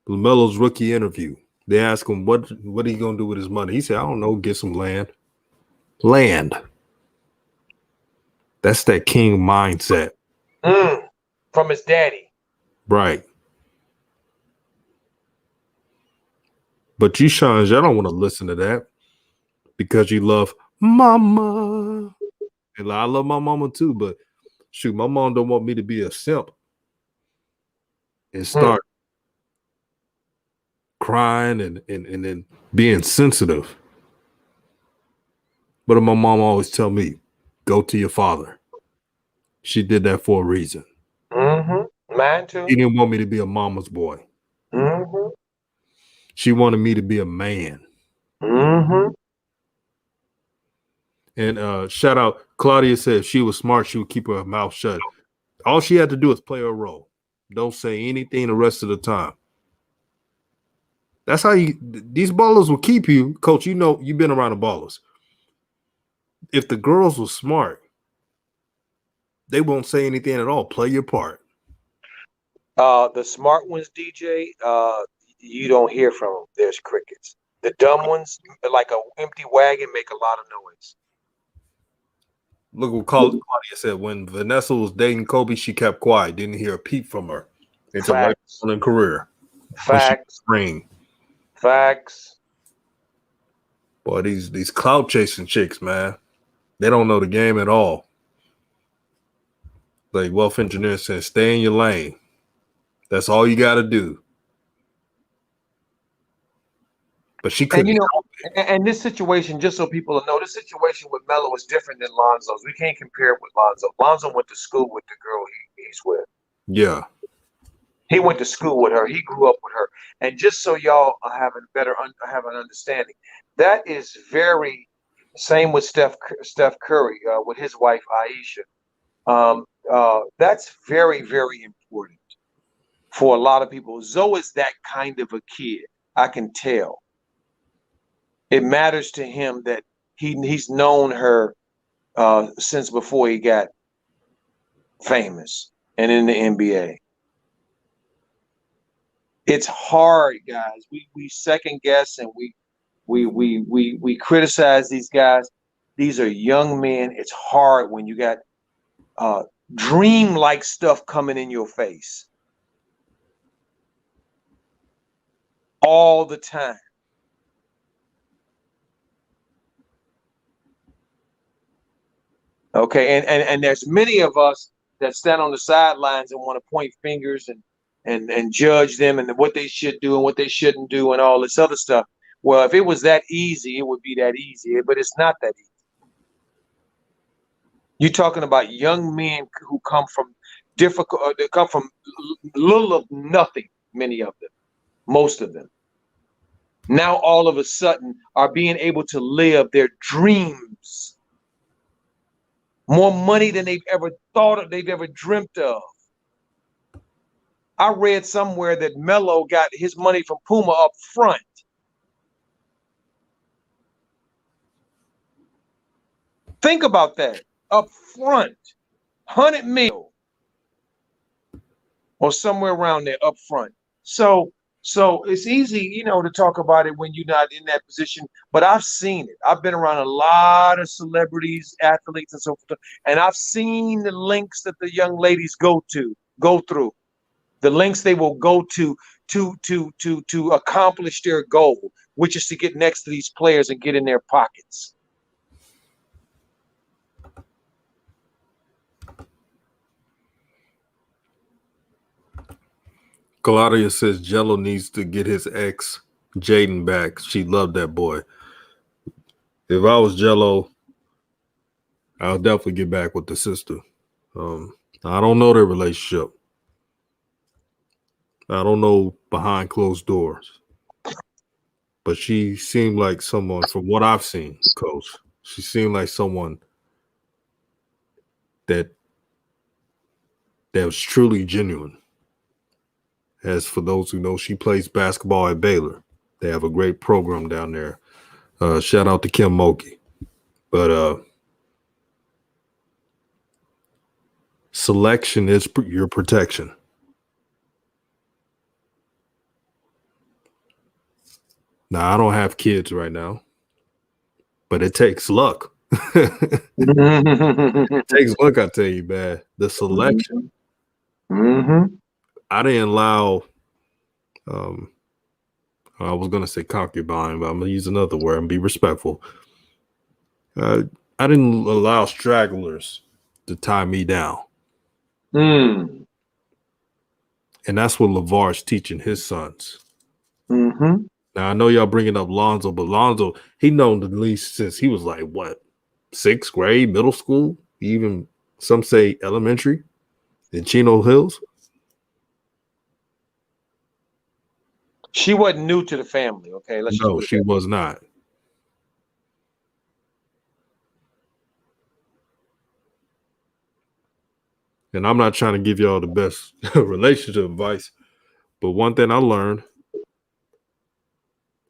A: LaMelo's rookie interview. They ask him what are you gonna do with his money? He said, I don't know, get some land. Land. That's that king mindset.
B: From his daddy.
A: Right. But you, Sean, I don't want to listen to that because you love mama. And I love my mama too, but shoot, my mom don't want me to be a simp and start crying and then being sensitive. But my mom always tell me, go to your father. She did that for a reason.
B: Mm-hmm. Mine too.
A: She didn't want me to be a mama's boy.
B: Mm-hmm.
A: She wanted me to be a man.
B: Mm-hmm.
A: And shout out, Claudia said if she was smart, she would keep her mouth shut. All she had to do is play her role. Don't say anything the rest of the time. That's how these ballers will keep you. Coach, you know, you've been around the ballers. If the girls were smart, they won't say anything at all. Play your part.
B: The smart ones, DJ, you don't hear from them. There's crickets. The dumb ones, like an empty wagon, make a lot of noise.
A: Look what Claudia said. When Vanessa was dating Kobe, she kept quiet. Didn't hear a peep from her. It's a right on in career.
B: Facts. Facts.
A: Boy, these clout chasing chicks, man. They don't know the game at all. Like Wealth Engineer said, stay in your lane. That's all you got to do. But she couldn't.
B: And, you know, and this situation, just so people know, this situation with Melo is different than Lonzo's. We can't compare it with Lonzo. Lonzo went to school with the girl he's with.
A: Yeah.
B: He went to school with her. He grew up with her. And just so y'all have an understanding, that is very same with Steph Curry with his wife Aisha. That's very, very important for a lot of people. Zoe is that kind of a kid. I can tell. It matters to him that he's known her since before he got famous and in the NBA. It's hard, guys. We second guess and we criticize these guys. These are young men. It's hard when you got dream-like stuff coming in your face all the time. Okay, and there's many of us that stand on the sidelines and want to point fingers and judge them and what they should do and what they shouldn't do and all this other stuff. Well, if it was that easy, it would be that easy, but it's not that easy. You're talking about young men who come from difficult, they come from little of nothing, many of them, most of them. Now all of a sudden are being able to live their dreams. More money than they've ever thought of, they've ever dreamt of. I read somewhere that Melo got his money from Puma up front. Think about that. Up front. 100 mil. Or somewhere around there up front. So it's easy, to talk about it when you're not in that position. But I've seen it. I've been around a lot of celebrities, athletes, and so forth, and I've seen the links that the young ladies go through, the links they will go to accomplish their goal, which is to get next to these players and get in their pockets.
A: Claudia says Jello needs to get his ex Jaden back. She loved that boy. If I was Jello, I'll definitely get back with the sister. I don't know their relationship. I don't know behind closed doors. But she seemed like someone, from what I've seen, Coach, she seemed like someone that was truly genuine. As for those who know, she plays basketball at Baylor. They have a great program down there. Shout out to Kim Mulkey. But selection is your protection. Now, I don't have kids right now, but it takes luck. It takes luck, I tell you, man. The selection.
B: Mm-hmm.
A: I didn't allow I was going to say concubine, but I'm going to use another word and be respectful. I didn't allow stragglers to tie me down.
B: Mm.
A: And that's what LeVar's teaching his sons.
B: Mm-hmm.
A: Now, I know y'all bringing up Lonzo, but Lonzo, he known the least since he was like, what, 6th grade, middle school, even some say elementary in Chino Hills.
B: She wasn't new to the family, okay?
A: No, she was not. And I'm not trying to give y'all the best relationship advice, but one thing I learned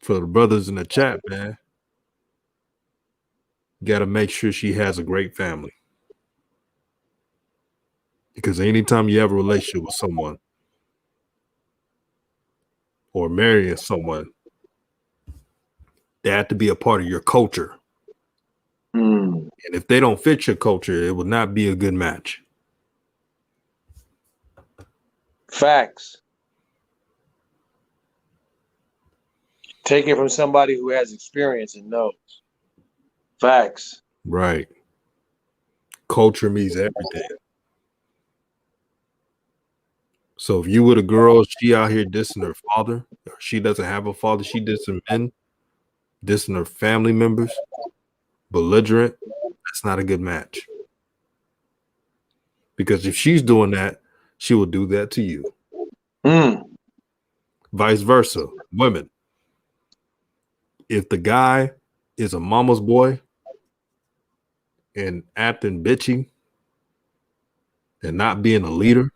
A: for the brothers in the chat, man, got to make sure she has a great family. Because anytime you have a relationship with someone or marrying someone, they have to be a part of your culture.
B: Mm.
A: And if they don't fit your culture, it will not be a good match.
B: Facts. Take it from somebody who has experience and knows. Facts.
A: Right. Culture means everything. So if you with a girl, she out here dissing her father, or she doesn't have a father, she dissing men, dissing her family members, belligerent, that's not a good match. Because if she's doing that, she will do that to you.
B: Mm.
A: Vice versa, women. If the guy is a mama's boy and acting bitchy and not being a leader,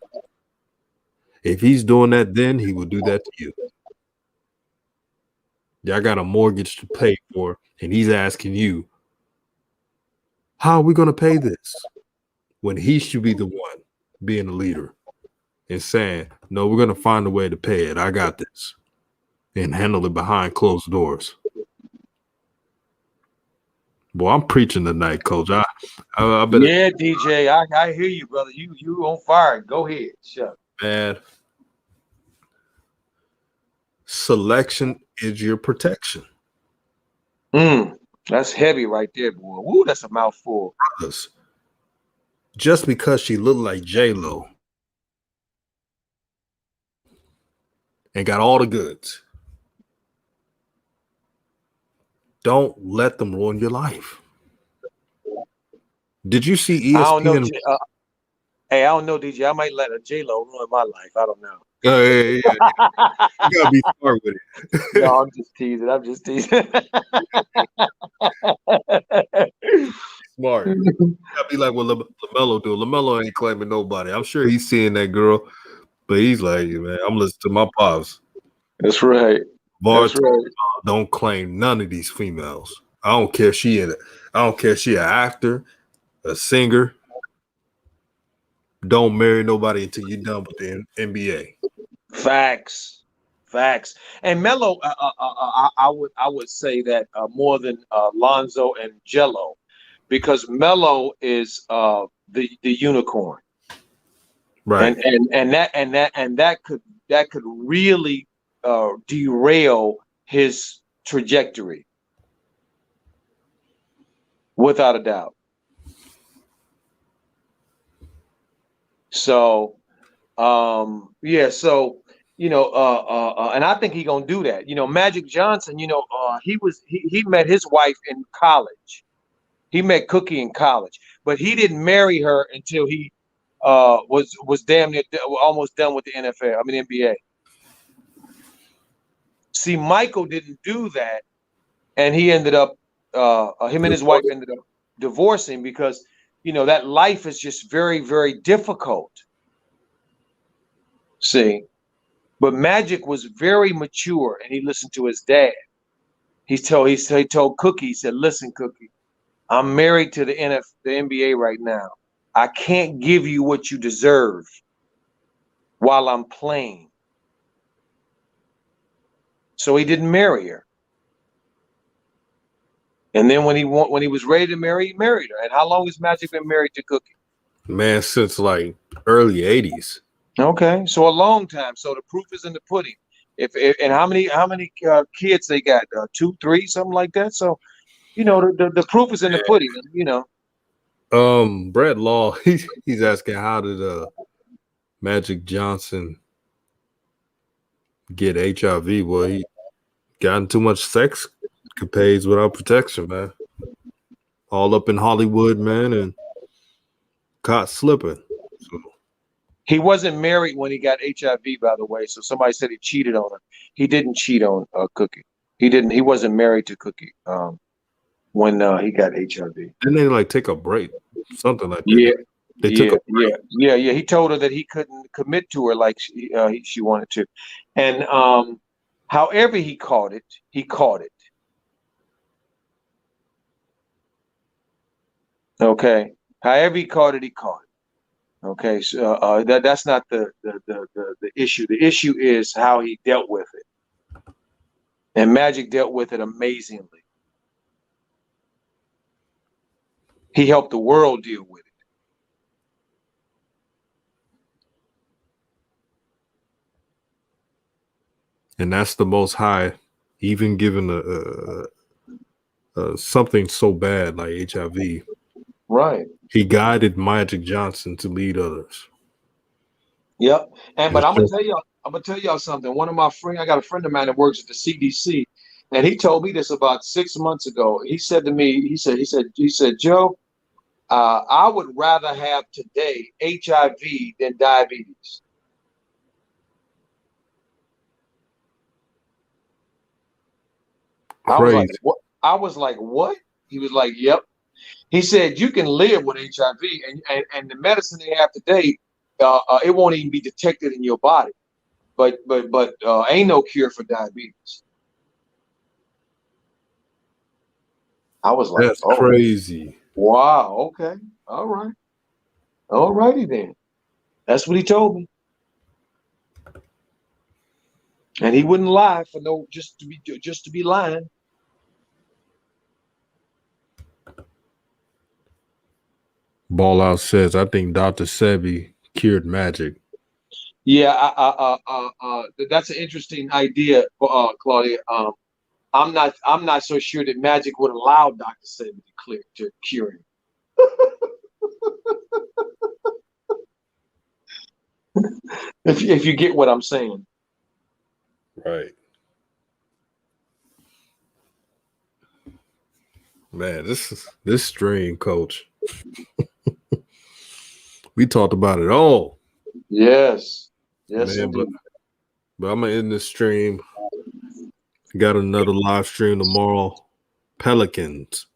A: if he's doing that, then he will do that to you. Y'all got a mortgage to pay for, and he's asking you, how are we going to pay this? When he should be the one being the leader and saying, no, we're going to find a way to pay it. I got this. And handle it behind closed doors. Boy, I'm preaching tonight, Coach. I better.
B: Yeah, DJ, I hear you, brother. You on fire. Go ahead. Shut.
A: Man, selection is your protection.
B: That's heavy right there, boy. Woo, that's a mouthful.
A: Brothers, just because she looked like J-Lo and got all the goods, don't let them ruin your life. Did you see
B: I don't know.
A: ESPN?
B: Hey, I don't know, DJ. I might let a J-Lo ruin my life. I don't know.
A: Yeah. You gotta be smart with
B: No,
A: it.
B: I'm just teasing. I'm just teasing.
A: Smart. You gotta be like what LaMelo do. LaMelo ain't claiming nobody. I'm sure he's seeing that girl, but he's like, man, I'm listening to my pops.
B: That's right.
A: Bar
B: That's right.
A: don't claim none of these females. I don't care if she in it. I don't care if she an actor, a singer. Don't marry nobody until you're done with the NBA.
B: Facts. Facts. And Melo, I would say that more than Lonzo and Jello, because Melo is the unicorn,
A: Right.
B: and that could really derail his trajectory without a doubt. So, yeah. So, and I think he's gonna do that. Magic Johnson. He met his wife in college. He met Cookie in college, but he didn't marry her until he was damn near almost done with the NFL. I mean NBA. See, Michael didn't do that, and he ended up him and his wife ended up divorcing because that life is just very, very difficult. See, but Magic was very mature, and he listened to his dad. He told Cookie, he said, "Listen, Cookie, I'm married to the NBA right now. I can't give you what you deserve while I'm playing." So he didn't marry her. And then when he was ready to marry, he married her. And how long has Magic been married to Cookie?
A: Man, since like early 80s.
B: Okay, so a long time. So the proof is in the pudding. If and how many kids they got? 2, 3, something like that. So the proof is in the pudding.
A: Brett Law, he's asking how did Magic Johnson get HIV? Well, he gotten too much sex capades without protection, man. All up in Hollywood, man, and caught slipping. So,
B: He wasn't married when he got HIV, by the way. So somebody said he cheated on her. He didn't cheat on Cookie. He didn't. He wasn't married to Cookie when he got HIV.
A: didn't they like take a break? Something like
B: Yeah,
A: that. They took
B: yeah,
A: a break.
B: yeah. He told her that he couldn't commit to her like she wanted to, and however he caught it, he caught it. Okay, however he caught it, he caught it. Okay, so that's not the issue. The issue is how he dealt with it, and Magic dealt with it amazingly. He helped the world deal with it.
A: And that's the most high, even given something so bad like HIV.
B: Right.
A: He guided Magic Johnson to lead others.
B: Yep. But
A: It's just,
B: I'm gonna tell y'all something. One of my friends, I got a friend of mine that works at the CDC, and he told me this about 6 months ago. He said to me, he said, Joe, I would rather have today HIV than diabetes.
A: crazy.
B: What? I was like, what? He was like, yep. He said you can live with HIV, and the medicine they have today, it won't even be detected in your body. But ain't no cure for diabetes. I was like,
A: That's
B: oh,
A: crazy.
B: wow, okay, all righty then. That's what he told me, and he wouldn't lie for no just to be lying.
A: Ball Out says, I think Dr. Sebi cured Magic.
B: Yeah, that's an interesting idea, Claudia. I'm not so sure that Magic would allow Dr. Saban to cure him. If you get what I'm saying.
A: Right. Man, this stream, coach. We talked about it all.
B: Yes. Yes,
A: Man,
B: indeed.
A: but I'm gonna end this stream. Got another live stream tomorrow. Pelicans.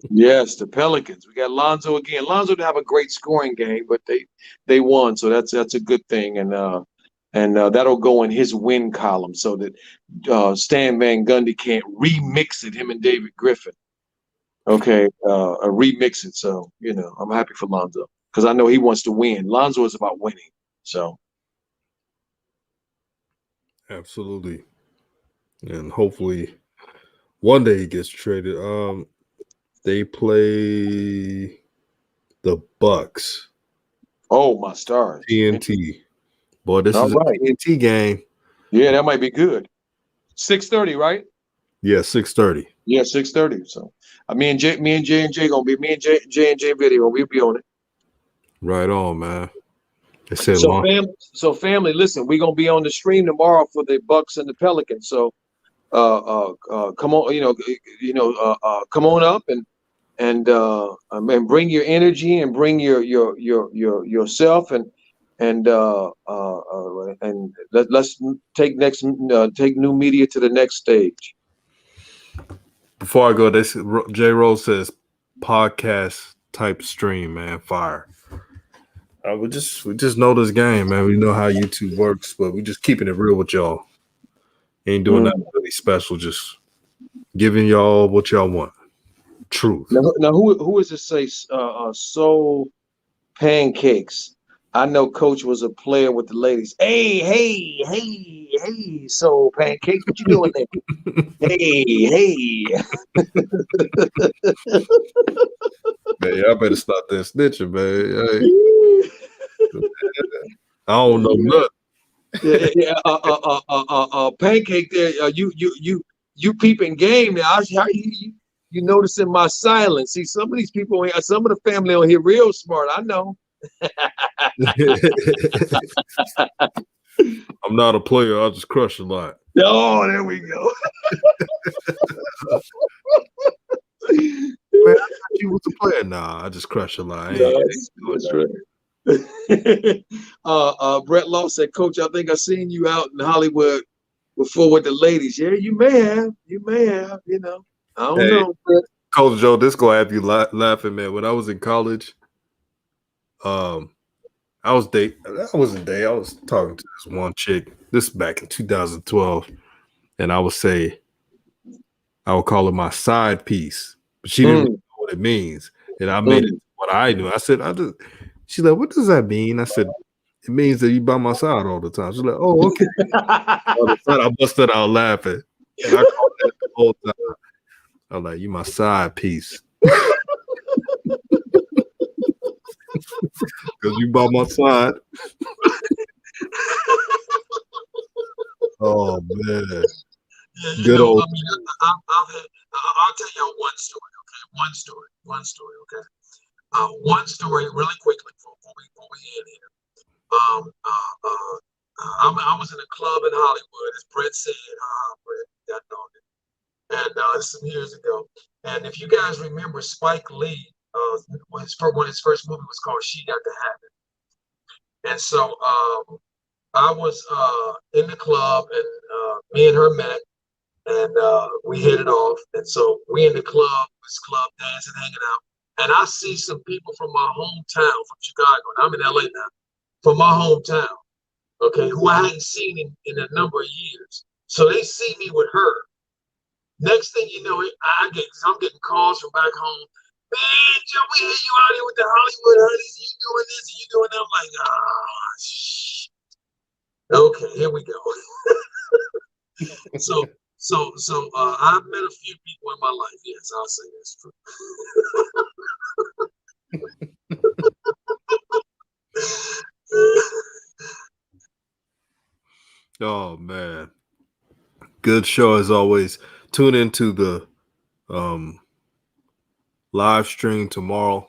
B: Yes, the Pelicans. We got Lonzo again. Lonzo didn't have a great scoring game, but they won, so that's a good thing, and that'll go in his win column, so that Stan Van Gundy can't remix it. Him and David Griffin, okay, remix it. So I'm happy for Lonzo because I know he wants to win. Lonzo is about winning, so
A: Absolutely. And hopefully one day he gets traded. They play the Bucks.
B: oh my stars,
A: TNT. Boy, this
B: all
A: is
B: right.
A: a TNT game.
B: Yeah, that might be good. 6:30, right?
A: Yeah, 6:30.
B: Yeah, 6:30. So me and J and J gonna be me and J and J video. We'll be on it.
A: Right on, man. They said
B: So
A: long.
B: family, listen, we're gonna be on the stream tomorrow for the Bucks and the Pelicans. So come on, come on up and bring your energy and bring your yourself and let's take new media to the next stage.
A: Before I go, this J Rose says podcast type stream, man. Fire. We just know this game, man. We know how YouTube works, but we just keeping it real with y'all. Ain't doing nothing really special. Just giving y'all what y'all want. Truth.
B: Now who is to say soul pancakes? I know Coach was a player with the ladies. Hey, soul pancakes, what you doing there? hey.
A: Man, y'all better stop that snitching, man. Hey, I don't know nothing.
B: Pancake there. You peeping game now. How you noticing my silence? See, some of these people, some of the family on here, real smart. I know.
A: I'm not a player. I'll just crush a lot.
B: Oh, there we go.
A: Man, I thought you was a player. Nah, I just crush a lot.
B: That's right. Brett Law said, Coach, I think I seen you out in Hollywood before with the ladies. Yeah, you may have. I don't know. Brett.
A: Coach Joe, this gonna have you laughing, man. When I was in college, I was talking to this one chick. This back in 2012, and I would call it my side piece, but she didn't really know what it means, and I made it what I knew. I said, she's like, what does that mean? I said, it means that you by my side all the time. She's like, oh, okay. All of a sudden, I busted out laughing, and I called that the whole time. I'm like, you my side piece. Because you by my side. Oh, man. Good old.
B: I mean, I'll tell y'all one story, okay? One story, okay? One story really quickly before we end here. I was in a club in Hollywood, as Brett said. Brett, that dog. And some years ago. And if you guys remember, Spike Lee, one of his first movie was called She Got to Have It. And so I was in the club, and me and her met, and we hit it off. And so we in the club, dancing, hanging out. And I see some people from my hometown, from Chicago, and I'm in LA now, from my hometown, okay, who I hadn't seen in a number of years. So they see me with her. Next thing you know, I'm getting calls from back home. Man, Joe, we hear you out here with the Hollywood honeys. You doing this and you doing that. I'm like, shh. Okay, here we go. So I've met a few people in my life. Yes, I'll say that's true.
A: Oh, man. Good show as always. Tune into the live stream tomorrow.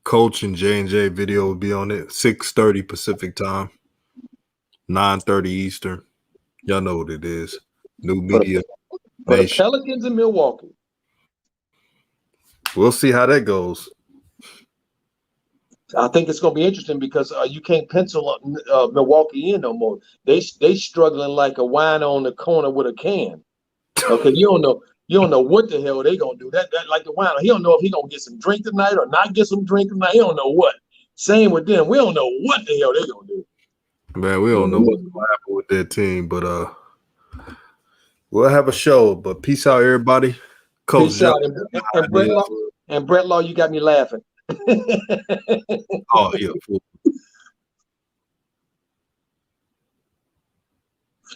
A: Coach and J&J video will be on it. 6:30 Pacific time, 9:30 Eastern. Y'all know what it is. New media.
B: For the Pelicans in Milwaukee.
A: We'll see how that goes.
B: I think it's going to be interesting because you can't pencil Milwaukee in no more. They struggling like a wine on the corner with a can. Okay, you don't know what the hell they gonna do. That like the wine. He don't know if he gonna get some drink tonight or not get some drink tonight. He don't know what. Same with them. We don't know what the hell they gonna do.
A: Man, we don't know what's gonna happen with that team, but we'll have a show. But peace out, everybody. Coach
B: Peace out. And Brett Law, you got me laughing.
A: Oh yeah.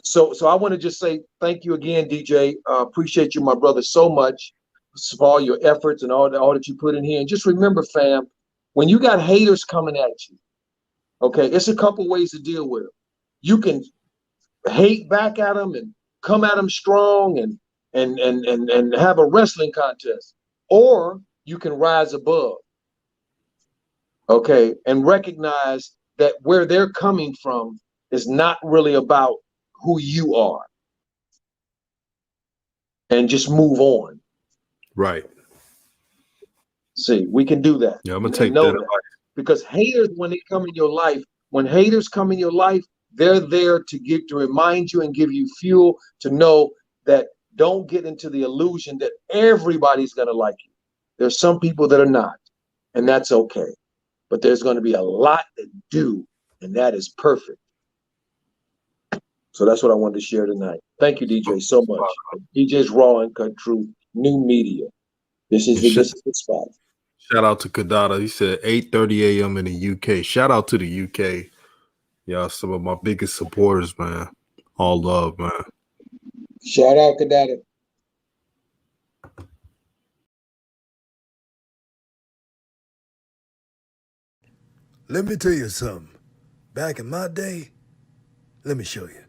B: So I want to just say thank you again, DJ. Appreciate you, my brother, so much for all your efforts and all that you put in here. And just remember, fam, when you got haters coming at you, okay, it's a couple ways to deal with them. You can hate back at them and come at them strong and have a wrestling contest, or you can rise above, okay, and recognize that where they're coming from is not really about who you are, and just move on.
A: Right.
B: See, we can do that.
A: Yeah, I'm gonna take that advice.
B: Because haters, when they come in your life, they're there to remind you and give you fuel to know that don't get into the illusion that everybody's gonna like you. There's some people that are not, and that's okay. But there's going to be a lot that do, and that is perfect. So that's what I wanted to share tonight. Thank you, DJ, so much. DJ's Raw and Cut Truth, new media. This is the spot.
A: Shout out to Kadada. He said 8:30 a.m. in the UK. Shout out to the UK. Y'all some of my biggest supporters, man. All love, man.
B: Shout out Kadada.
D: Let me tell you something. Back in my day, let me show you.